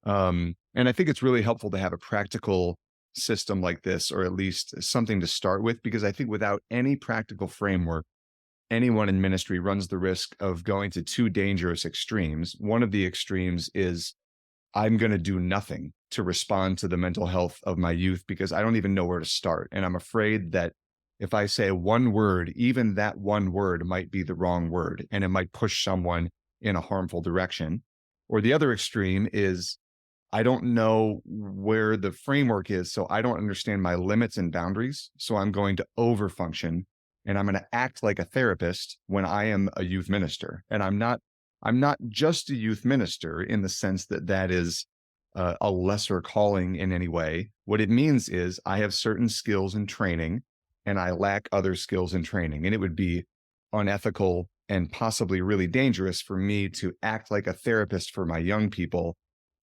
And I think it's really helpful to have a practical system like this, or at least something to start with, because I think without any practical framework, anyone in ministry runs the risk of going to two dangerous extremes. One of the extremes is I'm going to do nothing to respond to the mental health of my youth because I don't even know where to start. And I'm afraid that if I say one word, even that one word might be the wrong word, and it might push someone in a harmful direction. Or the other extreme is I don't know where the framework is, so I don't understand my limits and boundaries. So I'm going to overfunction and I'm going to act like a therapist when I am a youth minister. And I'm not just a youth minister in the sense that that is a lesser calling in any way. What it means is I have certain skills and training, and I lack other skills and training. And it would be unethical and possibly really dangerous for me to act like a therapist for my young people,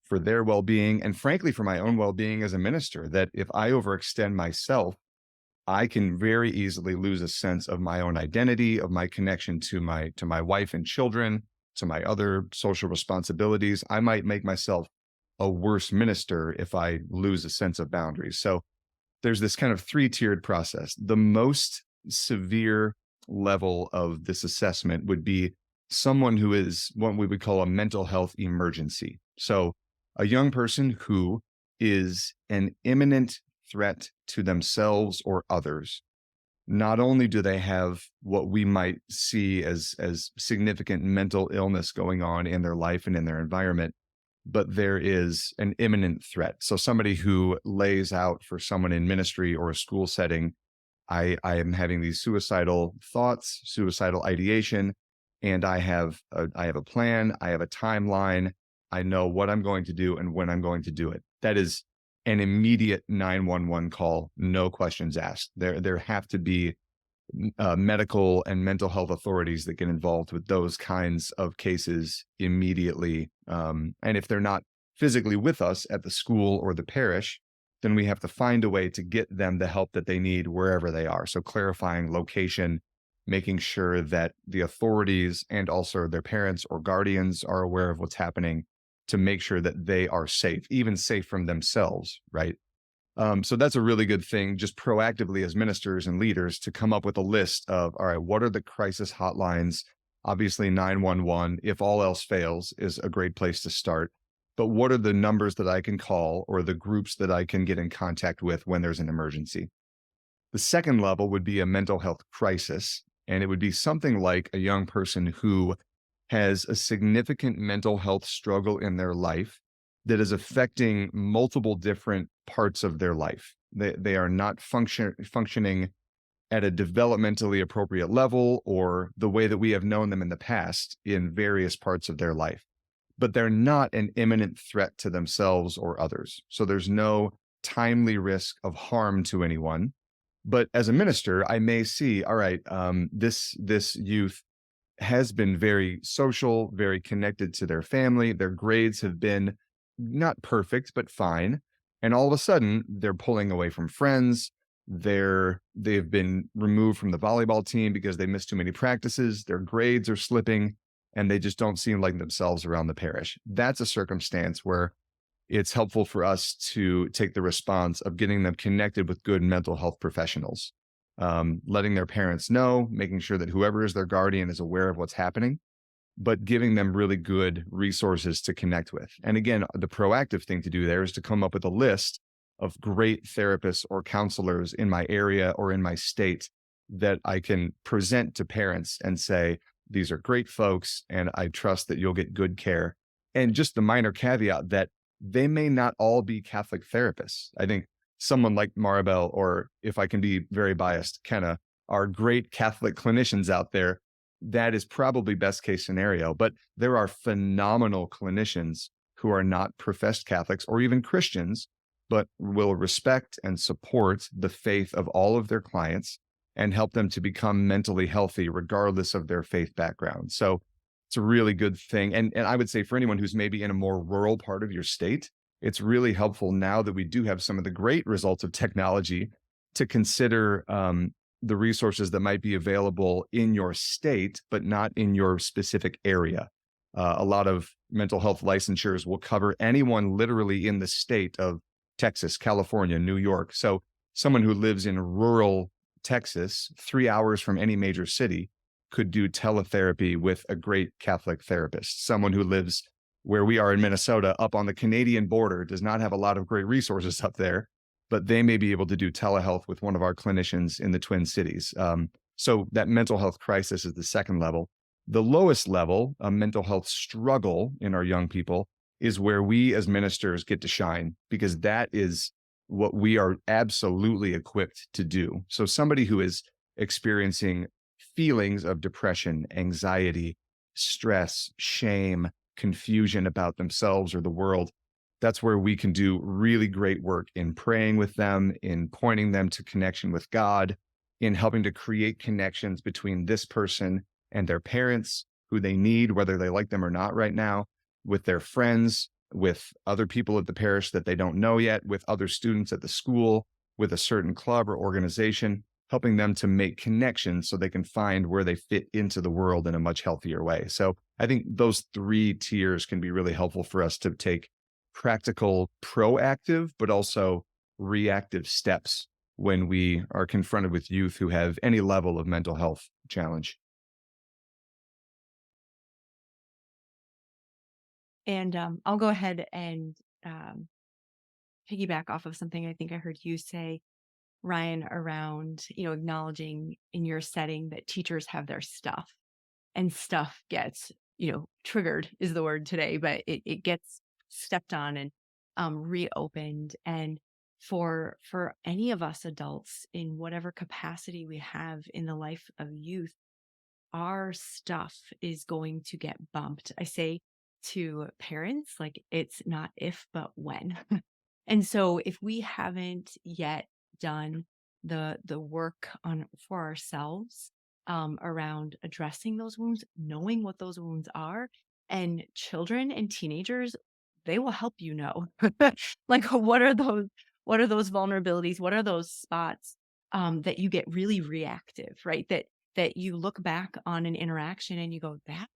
for their well-being, and frankly, for my own well-being as a minister, that if I overextend myself, I can very easily lose a sense of my own identity, of my connection to my wife and children, to my other social responsibilities. I might make myself a worse minister if I lose a sense of boundaries. So there's this kind of three-tiered process. The most severe level of this assessment would be someone who is what we would call a mental health emergency. So a young person who is an imminent threat to themselves or others. Not only do they have what we might see as significant mental illness going on in their life and in their environment, but there is an imminent threat. So somebody who lays out for someone in ministry or a school setting, I am having these suicidal thoughts, suicidal ideation, and I have a plan, I have a timeline, I know what I'm going to do and when I'm going to do it. That is an immediate 911 call, no questions asked. There have to be medical and mental health authorities that get involved with those kinds of cases immediately. And if they're not physically with us at the school or the parish, then we have to find a way to get them the help that they need wherever they are. So clarifying location, making sure that the authorities and also their parents or guardians are aware of what's happening, to make sure that they are safe, even safe from themselves, right? So that's a really good thing, just proactively as ministers and leaders to come up with a list of, all right, what are the crisis hotlines? Obviously 911, if all else fails, is a great place to start. But what are the numbers that I can call or the groups that I can get in contact with when there's an emergency? The second level would be a mental health crisis, and it would be something like a young person who has a significant mental health struggle in their life that is affecting multiple different parts of their life. They are not functioning at a developmentally appropriate level or the way that we have known them in the past in various parts of their life, but they're not an imminent threat to themselves or others. So there's no timely risk of harm to anyone. But as a minister, I may see, all right, this youth has been very social, very connected to their family. Their grades have been not perfect, but fine. And all of a sudden, they're pulling away from friends. They've been removed from the volleyball team because they missed too many practices. Their grades are slipping, and they just don't seem like themselves around the parish. That's a circumstance where it's helpful for us to take the response of getting them connected with good mental health professionals. Letting their parents know, making sure that whoever is their guardian is aware of what's happening, but giving them really good resources to connect with. And again, the proactive thing to do there is to come up with a list of great therapists or counselors in my area or in my state that I can present to parents and say, these are great folks, and I trust that you'll get good care. And just the minor caveat that they may not all be Catholic therapists. I think someone like Maribel, or if I can be very biased, Kenna, are great Catholic clinicians out there. That is probably best case scenario, but there are phenomenal clinicians who are not professed Catholics or even Christians, but will respect and support the faith of all of their clients and help them to become mentally healthy regardless of their faith background. So it's a really good thing. And I would say for anyone who's maybe in a more rural part of your state, it's really helpful now that we do have some of the great results of technology to consider the resources that might be available in your state, but not in your specific area. A lot of mental health licensures will cover anyone literally in the state of Texas, California, New York. So someone who lives in rural Texas, 3 hours from any major city, could do teletherapy with a great Catholic therapist. Someone who lives where we are in Minnesota, up on the Canadian border, does not have a lot of great resources up there, but they may be able to do telehealth with one of our clinicians in the Twin Cities. So that mental health crisis is the second level. The lowest level, a mental health struggle in our young people, is where we as ministers get to shine, because that is what we are absolutely equipped to do. So somebody who is experiencing feelings of depression, anxiety, stress, shame, confusion about themselves or the world, that's where we can do really great work in praying with them, in pointing them to connection with God, in helping to create connections between this person and their parents, who they need, whether they like them or not right now, with their friends, with other people at the parish that they don't know yet, with other students at the school, with a certain club or organization, helping them to make connections so they can find where they fit into the world in a much healthier way. So I think those 3 tiers can be really helpful for us to take practical, proactive, but also reactive steps when we are confronted with youth who have any level of mental health challenge. And I'll go ahead and piggyback off of something I think I heard you say, Ryan, around, acknowledging in your setting that teachers have their stuff, and stuff gets, triggered is the word today, but it gets stepped on and reopened. And for any of us adults in whatever capacity we have in the life of youth, our stuff is going to get bumped. I say to parents, like, it's not if, but when. And so if we haven't yet done the work on for ourselves around addressing those wounds, knowing what those wounds are, and children and teenagers, they will help you know. Like, what are those vulnerabilities? What are those spots that you get really reactive, right? That you look back on an interaction and you go, that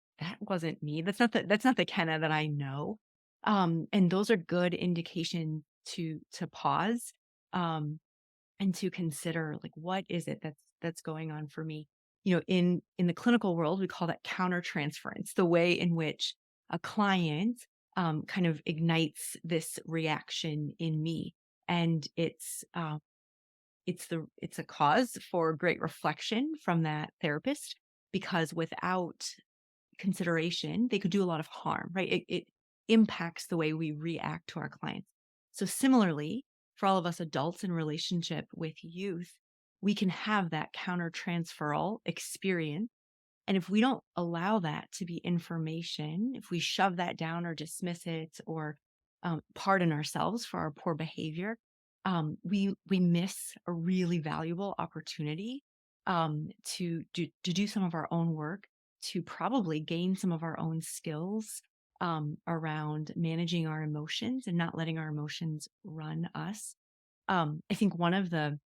wasn't me. That's not the Kenna that I know. And those are good indication to pause and to consider, like, what is it that's going on for me? In the clinical world, we call that countertransference, the way in which a client kind of ignites this reaction in me, and it's a cause for great reflection from that therapist, because without consideration, they could do a lot of harm, right? It impacts the way we react to our clients. So similarly, for all of us adults in relationship with youth, we can have that counter-transferal experience. And if we don't allow that to be information, if we shove that down or dismiss it, or pardon ourselves for our poor behavior, we miss a really valuable opportunity to do some of our own work, to probably gain some of our own skills around managing our emotions and not letting our emotions run us. I think one of the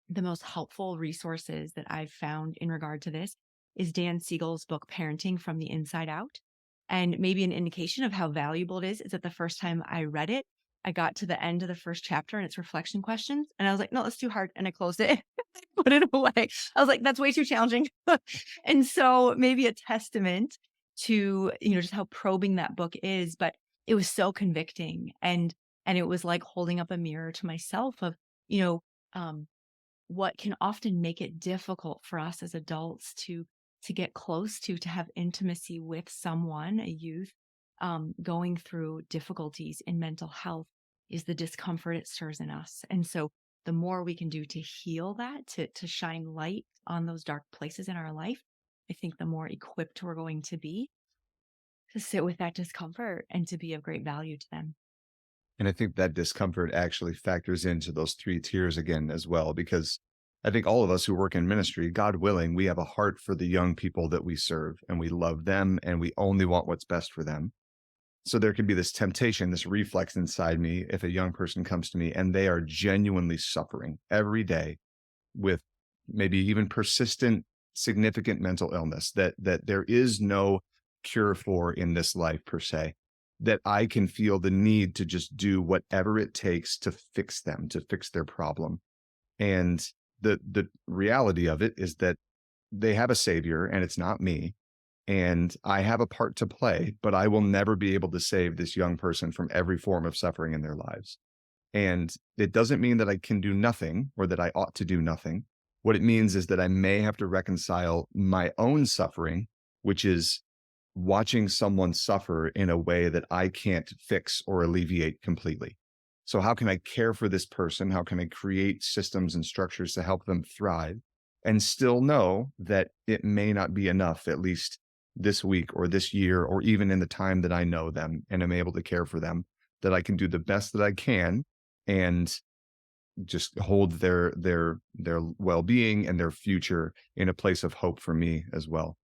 most helpful resources that I've found in regard to this is Dan Siegel's book, Parenting from the Inside Out. And maybe an indication of how valuable it is that the first time I read it, I got to the end of the first chapter and it's reflection questions. And I was like, no, that's too hard. And I closed it, put it away. I was like, that's way too challenging. And so maybe a testament to, just how probing that book is, but it was so convicting. And it was like holding up a mirror to myself of, what can often make it difficult for us as adults to get close to have intimacy with someone, a youth, going through difficulties in mental health, is the discomfort it stirs in us. And so the more we can do to heal that, to shine light on those dark places in our life, I think the more equipped we're going to be to sit with that discomfort and to be of great value to them. And I think that discomfort actually factors into those 3 tiers again as well, because I think all of us who work in ministry, God willing, we have a heart for the young people that we serve, and we love them, and we only want what's best for them. So there could be this temptation, this reflex inside me, if a young person comes to me and they are genuinely suffering every day with maybe even persistent, significant mental illness that there is no cure for in this life per se, that I can feel the need to just do whatever it takes to fix them, to fix their problem. And the reality of it is that they have a savior and it's not me. And I have a part to play, but I will never be able to save this young person from every form of suffering in their lives. And it doesn't mean that I can do nothing or that I ought to do nothing. What it means is that I may have to reconcile my own suffering, which is watching someone suffer in a way that I can't fix or alleviate completely. So how can I care for this person? How can I create systems and structures to help them thrive? and still know that it may not be enough, at least this week or this year, or even in the time that I know them and am able to care for them, that I can do the best that I can and just hold their well-being and their future in a place of hope for me as well.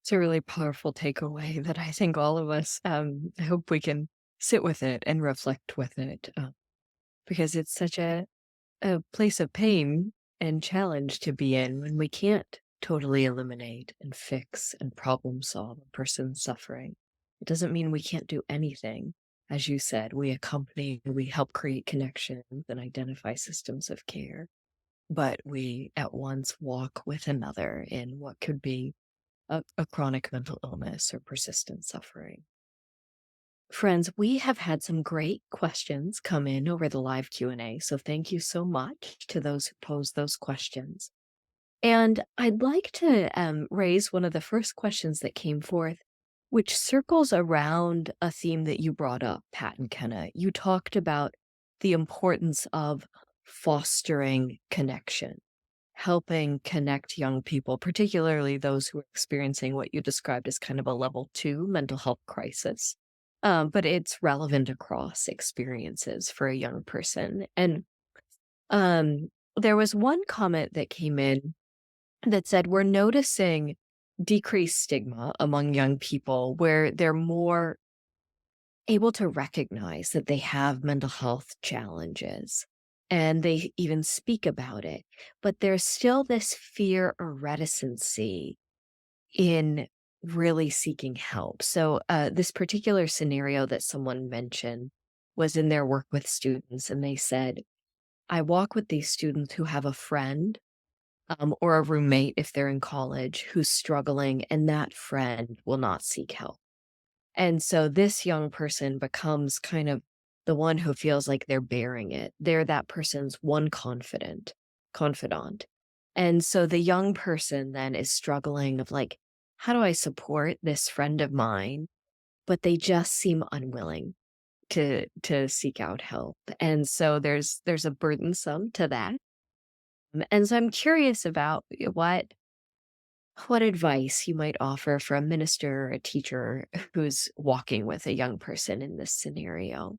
It's a really powerful takeaway that I think all of us, I hope we can sit with it and reflect with it, because it's such a place of pain and challenge to be in when we can't totally eliminate and fix and problem solve a person's suffering. It doesn't mean we can't do anything. As you said, we accompany, we help create connections and identify systems of care, but we at once walk with another in what could be a chronic mental illness or persistent suffering. Friends, we have had some great questions come in over the live Q&A, so thank you so much to those who posed those questions. And I'd like to raise one of the first questions that came forth, which circles around a theme that you brought up, Pat and Kenna. You talked about the importance of fostering connection, helping connect young people, particularly those who are experiencing what you described as kind of a level 2 mental health crisis. But it's relevant across experiences for a young person. And there was one comment that came in that said, we're noticing decreased stigma among young people where they're more able to recognize that they have mental health challenges and they even speak about it. But there's still this fear or reticency in really seeking help. So, this particular scenario that someone mentioned was in their work with students, and they said, I walk with these students who have a friend or a roommate if they're in college who's struggling, and that friend will not seek help. And so this young person becomes kind of the one who feels like they're bearing it. They're that person's one confidant. And so the young person then is struggling of like, how do I support this friend of mine? But they just seem unwilling to seek out help. And so there's a burdensome to that. And so I'm curious about what advice you might offer for a minister or a teacher who's walking with a young person in this scenario.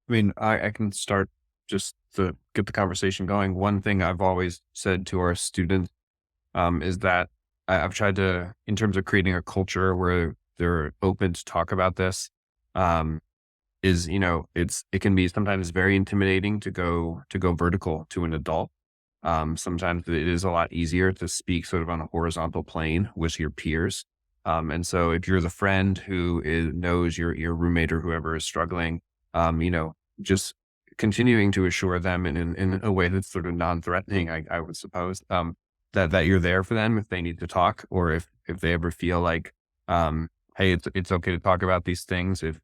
I mean, I can start just to get the conversation going. One thing I've always said to our students is that I've tried to, in terms of creating a culture where they're open to talk about this, um, is, it can be sometimes very intimidating to go vertical to an adult. Sometimes it is a lot easier to speak sort of on a horizontal plane with your peers. And so if you're the friend who knows your roommate or whoever is struggling, just continuing to assure them in a way that's sort of non-threatening, I would suppose, that you're there for them if they need to talk, or if they ever feel like, hey, it's okay to talk about these things. If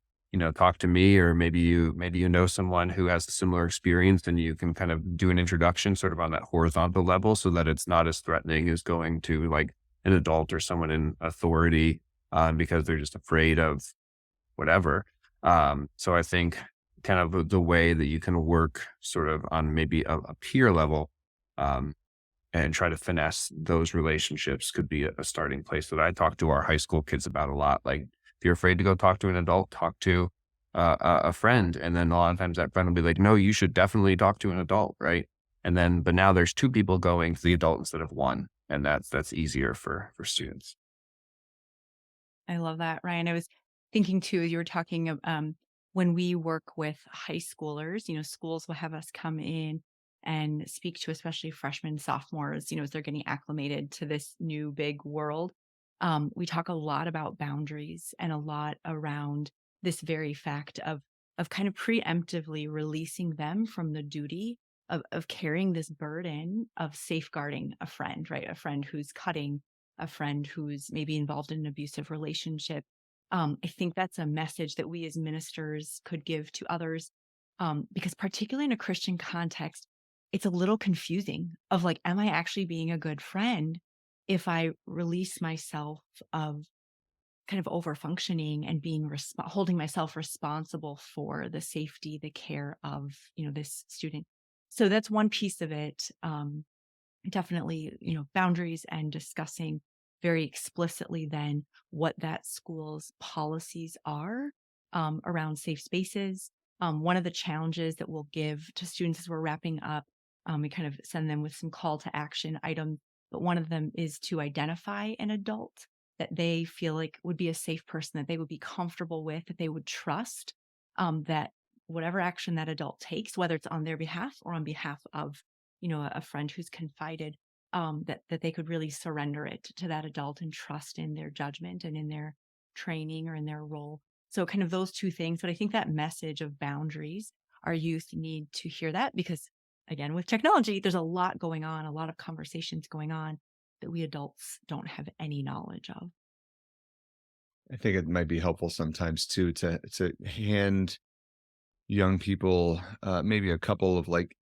talk to me, or maybe you know someone who has a similar experience, and you can kind of do an introduction sort of on that horizontal level, so that it's not as threatening as going to like an adult or someone in authority, because they're just afraid of whatever. So I think kind of the way that you can work sort of on maybe a peer level, um, and try to finesse those relationships could be a starting place that I talk to our high school kids about a lot. Like, if you're afraid to go talk to an adult, talk to a friend. And then a lot of times that friend will be like, no, you should definitely talk to an adult. Right. But now there's two people going to the adult instead of one. And that's easier for students. I love that, Ryan. I was thinking too, you were talking of when we work with high schoolers, schools will have us come in and speak to especially freshmen, sophomores, as they're getting acclimated to this new big world. We talk a lot about boundaries and a lot around this very fact of kind of preemptively releasing them from the duty of carrying this burden of safeguarding a friend, right? A friend who's cutting, a friend who's maybe involved in an abusive relationship. I think that's a message that we as ministers could give to others, because particularly in a Christian context, it's a little confusing of like, am I actually being a good friend if I release myself of kind of over functioning and being holding myself responsible for the safety, the care of, this student. So that's one piece of it. Definitely, boundaries and discussing very explicitly then what that school's policies are around safe spaces. One of the challenges that we'll give to students as we're wrapping up, we kind of send them with some call to action items, but one of them is to identify an adult that they feel like would be a safe person, that they would be comfortable with, that they would trust, that whatever action that adult takes, whether it's on their behalf or on behalf of a friend who's confided, that they could really surrender it to that adult and trust in their judgment and in their training or in their role. So kind of those two things. But I think that message of boundaries, our youth need to hear that, because again, with technology, there's a lot going on, a lot of conversations going on that we adults don't have any knowledge of. I think it might be helpful sometimes too to hand young people maybe a couple of like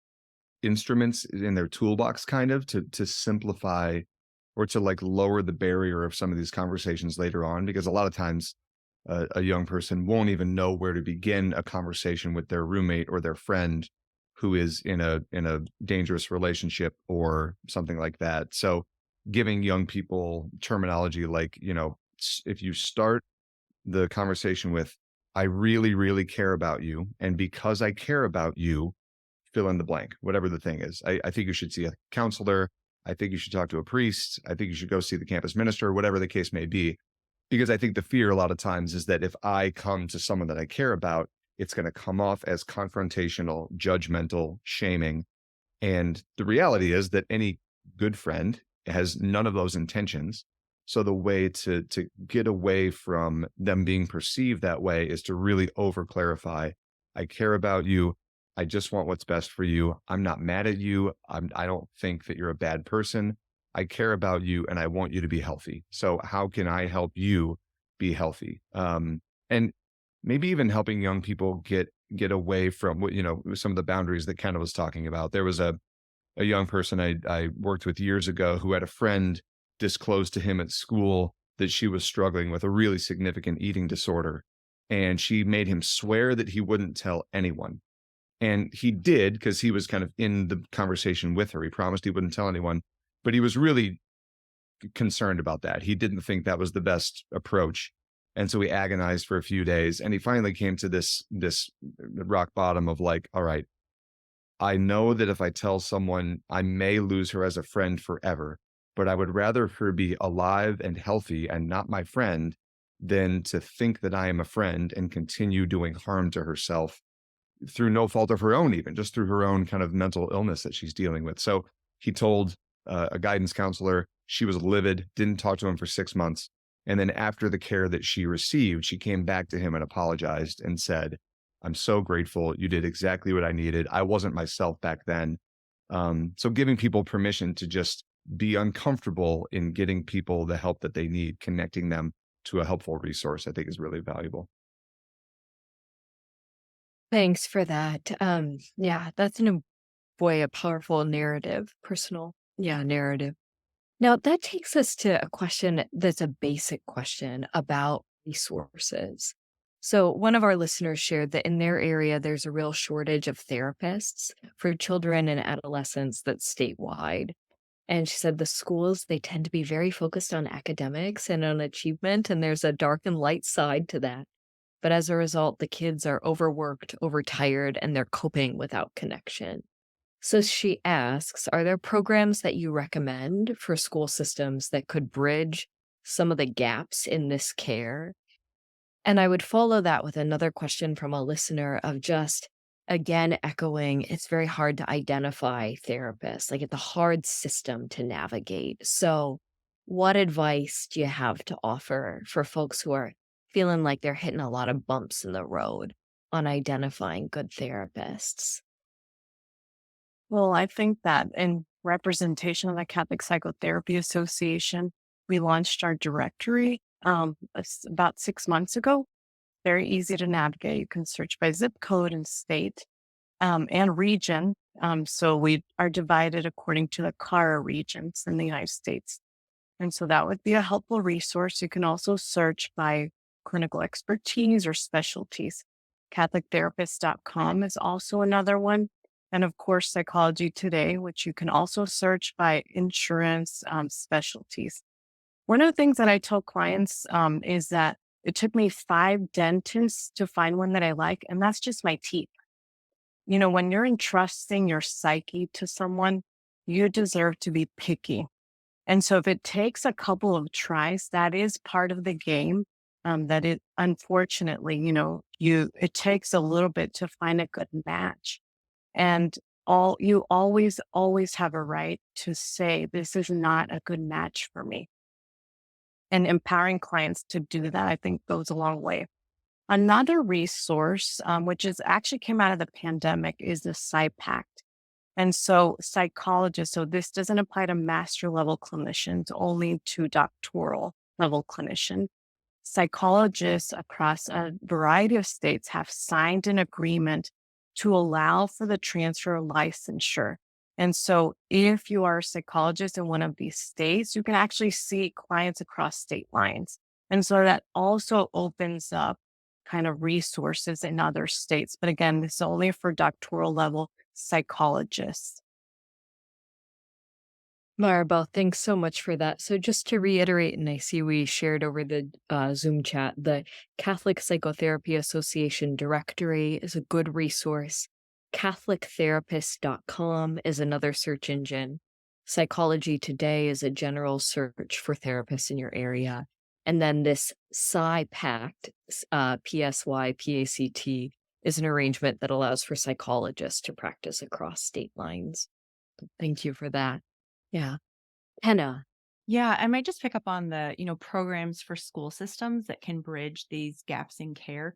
instruments in their toolbox, kind of to simplify or to like lower the barrier of some of these conversations later on, because a lot of times a young person won't even know where to begin a conversation with their roommate or their friend who is in a dangerous relationship or something like that. So giving young people terminology like, if you start the conversation with, I really, really care about you, and because I care about you, fill in the blank, whatever the thing is. I think you should see a counselor. I think you should talk to a priest. I think you should go see the campus minister, whatever the case may be. Because I think the fear a lot of times is that if I come to someone that I care about, it's going to come off as confrontational, judgmental, shaming. And the reality is that any good friend has none of those intentions. So the way to get away from them being perceived that way is to really over clarify. I care about you. I just want what's best for you. I'm not mad at you. I don't think that you're a bad person. I care about you and I want you to be healthy. So how can I help you be healthy? And maybe even helping young people get away from what, some of the boundaries that Kendall was talking about. There was a young person I worked with years ago who had a friend disclose to him at school that she was struggling with a really significant eating disorder. And she made him swear that he wouldn't tell anyone. And he did, because he was kind of in the conversation with her. He promised he wouldn't tell anyone, but he was really concerned about that. He didn't think that was the best approach. And so he agonized for a few days, and he finally came to this rock bottom of like, all right, I know that if I tell someone, I may lose her as a friend forever, but I would rather her be alive and healthy and not my friend than to think that I am a friend and continue doing harm to herself through no fault of her own, even just through her own kind of mental illness that she's dealing with. So he told a guidance counselor. She was livid, didn't talk to him for 6 months. And then after the care that she received, she came back to him and apologized and said, I'm so grateful. You did exactly what I needed. I wasn't myself back then. So giving people permission to just be uncomfortable in getting people the help that they need, connecting them to a helpful resource, I think is really valuable. Thanks for that. Yeah, that's a powerful narrative, personal, narrative. Now, that takes us to a question that's a basic question about resources. So, one of our listeners shared that in their area, there's a real shortage of therapists for children and adolescents that's statewide. And she said the schools, they tend to be very focused on academics and on achievement, and there's a dark and light side to that. But as a result, the kids are overworked, overtired, and they're coping without connection. So she asks, are there programs that you recommend for school systems that could bridge some of the gaps in this care? And I would follow that with another question from a listener of just, again, echoing, it's very hard to identify therapists, like it's a hard system to navigate. So what advice do you have to offer for folks who are feeling like they're hitting a lot of bumps in the road on identifying good therapists? Well, I think that in representation of the Catholic Psychotherapy Association, we launched our directory about 6 months ago. Very easy to navigate. You can search by zip code and state and region. So we are divided according to the CARA regions in the United States. And so that would be a helpful resource. You can also search by clinical expertise or specialties. CatholicTherapist.com is also another one. And of course, Psychology Today, which you can also search by insurance specialties. One of the things that I tell clients is that it took me 5 dentists to find one that I like, and that's just my teeth. When you're entrusting your psyche to someone, you deserve to be picky. And so if it takes a couple of tries, that is part of the game. That it unfortunately, it takes a little bit to find a good match. And you always have a right to say this is not a good match for me. And empowering clients to do that, I think goes a long way. Another resource, which is actually came out of the pandemic, is the PsyPact. And so psychologists, so this doesn't apply to master level clinicians, only to doctoral level clinician. Psychologists across a variety of states have signed an agreement to allow for the transfer of licensure. And so if you are a psychologist in one of these states, you can actually see clients across state lines. And so that also opens up kind of resources in other states. But again, this is only for doctoral level psychologists. Maribel, thanks so much for that. So just to reiterate, and I see we shared over the Zoom chat, the Catholic Psychotherapy Association directory is a good resource. CatholicTherapist.com is another search engine. Psychology Today is a general search for therapists in your area. And then this PsyPact, PSYPACT, is an arrangement that allows for psychologists to practice across state lines. Thank you for that. Yeah. Henna. Yeah, I might just pick up on the, programs for school systems that can bridge these gaps in care.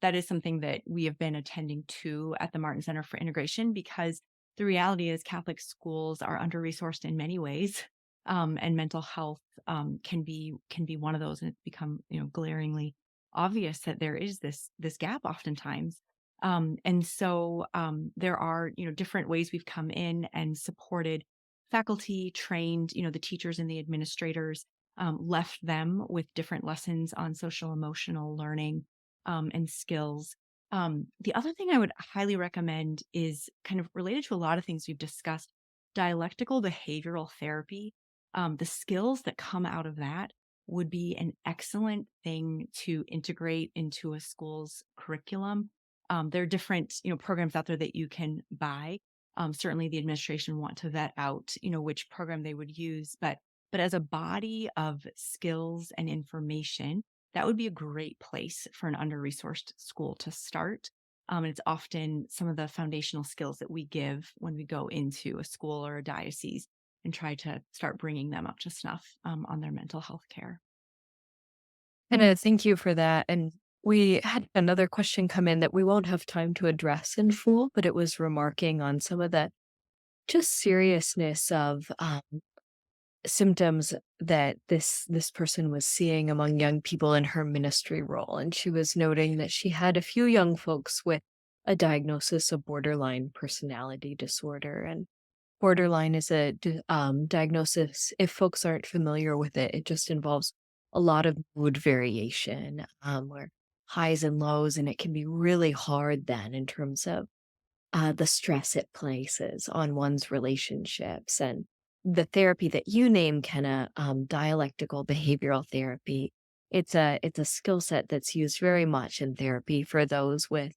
That is something that we have been attending to at the Martin Center for Integration, because the reality is Catholic schools are under-resourced in many ways. And mental health can be one of those, and it's become, glaringly obvious that there is this gap oftentimes. And so there are, different ways we've come in and supported faculty, trained, the teachers and the administrators, left them with different lessons on social emotional learning and skills. The other thing I would highly recommend is kind of related to a lot of things we've discussed: dialectical behavioral therapy. The skills that come out of that would be an excellent thing to integrate into a school's curriculum. There are different, programs out there that you can buy. Certainly the administration want to vet out, which program they would use, but as a body of skills and information, that would be a great place for an under-resourced school to start. And it's often some of the foundational skills that we give when we go into a school or a diocese and try to start bringing them up to snuff on their mental health care. Henna, thank you for that. And we had another question come in that we won't have time to address in full, but it was remarking on some of the just seriousness of symptoms that this person was seeing among young people in her ministry role. And she was noting that she had a few young folks with a diagnosis of borderline personality disorder. And borderline is a diagnosis, if folks aren't familiar with it, it just involves a lot of mood variation, where highs and lows, and it can be really hard then in terms of the stress it places on one's relationships. And the therapy that you name, Kenna, dialectical behavioral therapy, it's a skill set that's used very much in therapy for those with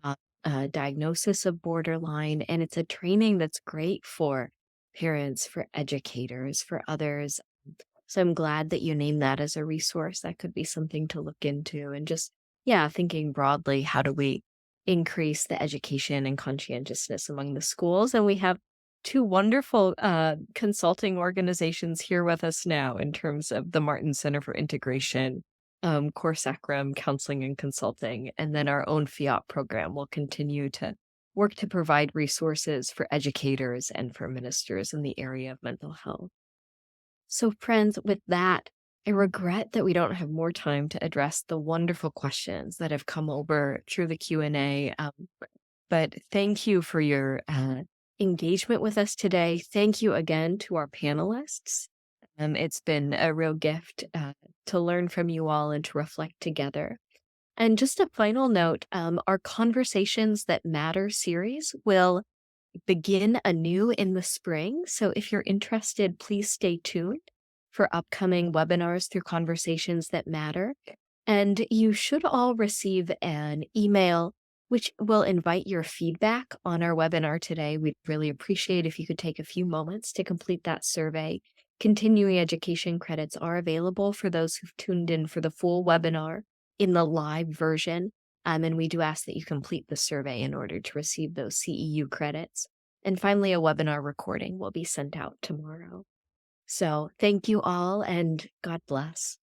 a diagnosis of borderline, and it's a training that's great for parents, for educators, for others. So I'm glad that you named that as a resource. That could be something to look into. And just, yeah, thinking broadly, how do we increase the education and conscientiousness among the schools? And we have two wonderful consulting organizations here with us now in terms of the Martin Center for Integration, Core Sacrum Counseling and Consulting, and then our own FIAT program will continue to work to provide resources for educators and for ministers in the area of mental health. So friends, with that, I regret that we don't have more time to address the wonderful questions that have come over through the Q&A. But thank you for your engagement with us today. Thank you again to our panelists. It's been a real gift to learn from you all and to reflect together. And just a final note, our Conversations That Matter series will begin anew in the spring. So if you're interested, please stay tuned for upcoming webinars through Conversations That Matter. And you should all receive an email which will invite your feedback on our webinar today. We'd really appreciate if you could take a few moments to complete that survey. Continuing education credits are available for those who've tuned in for the full webinar in the live version. And we do ask that you complete the survey in order to receive those CEU credits. And finally, a webinar recording will be sent out tomorrow. So thank you all and God bless.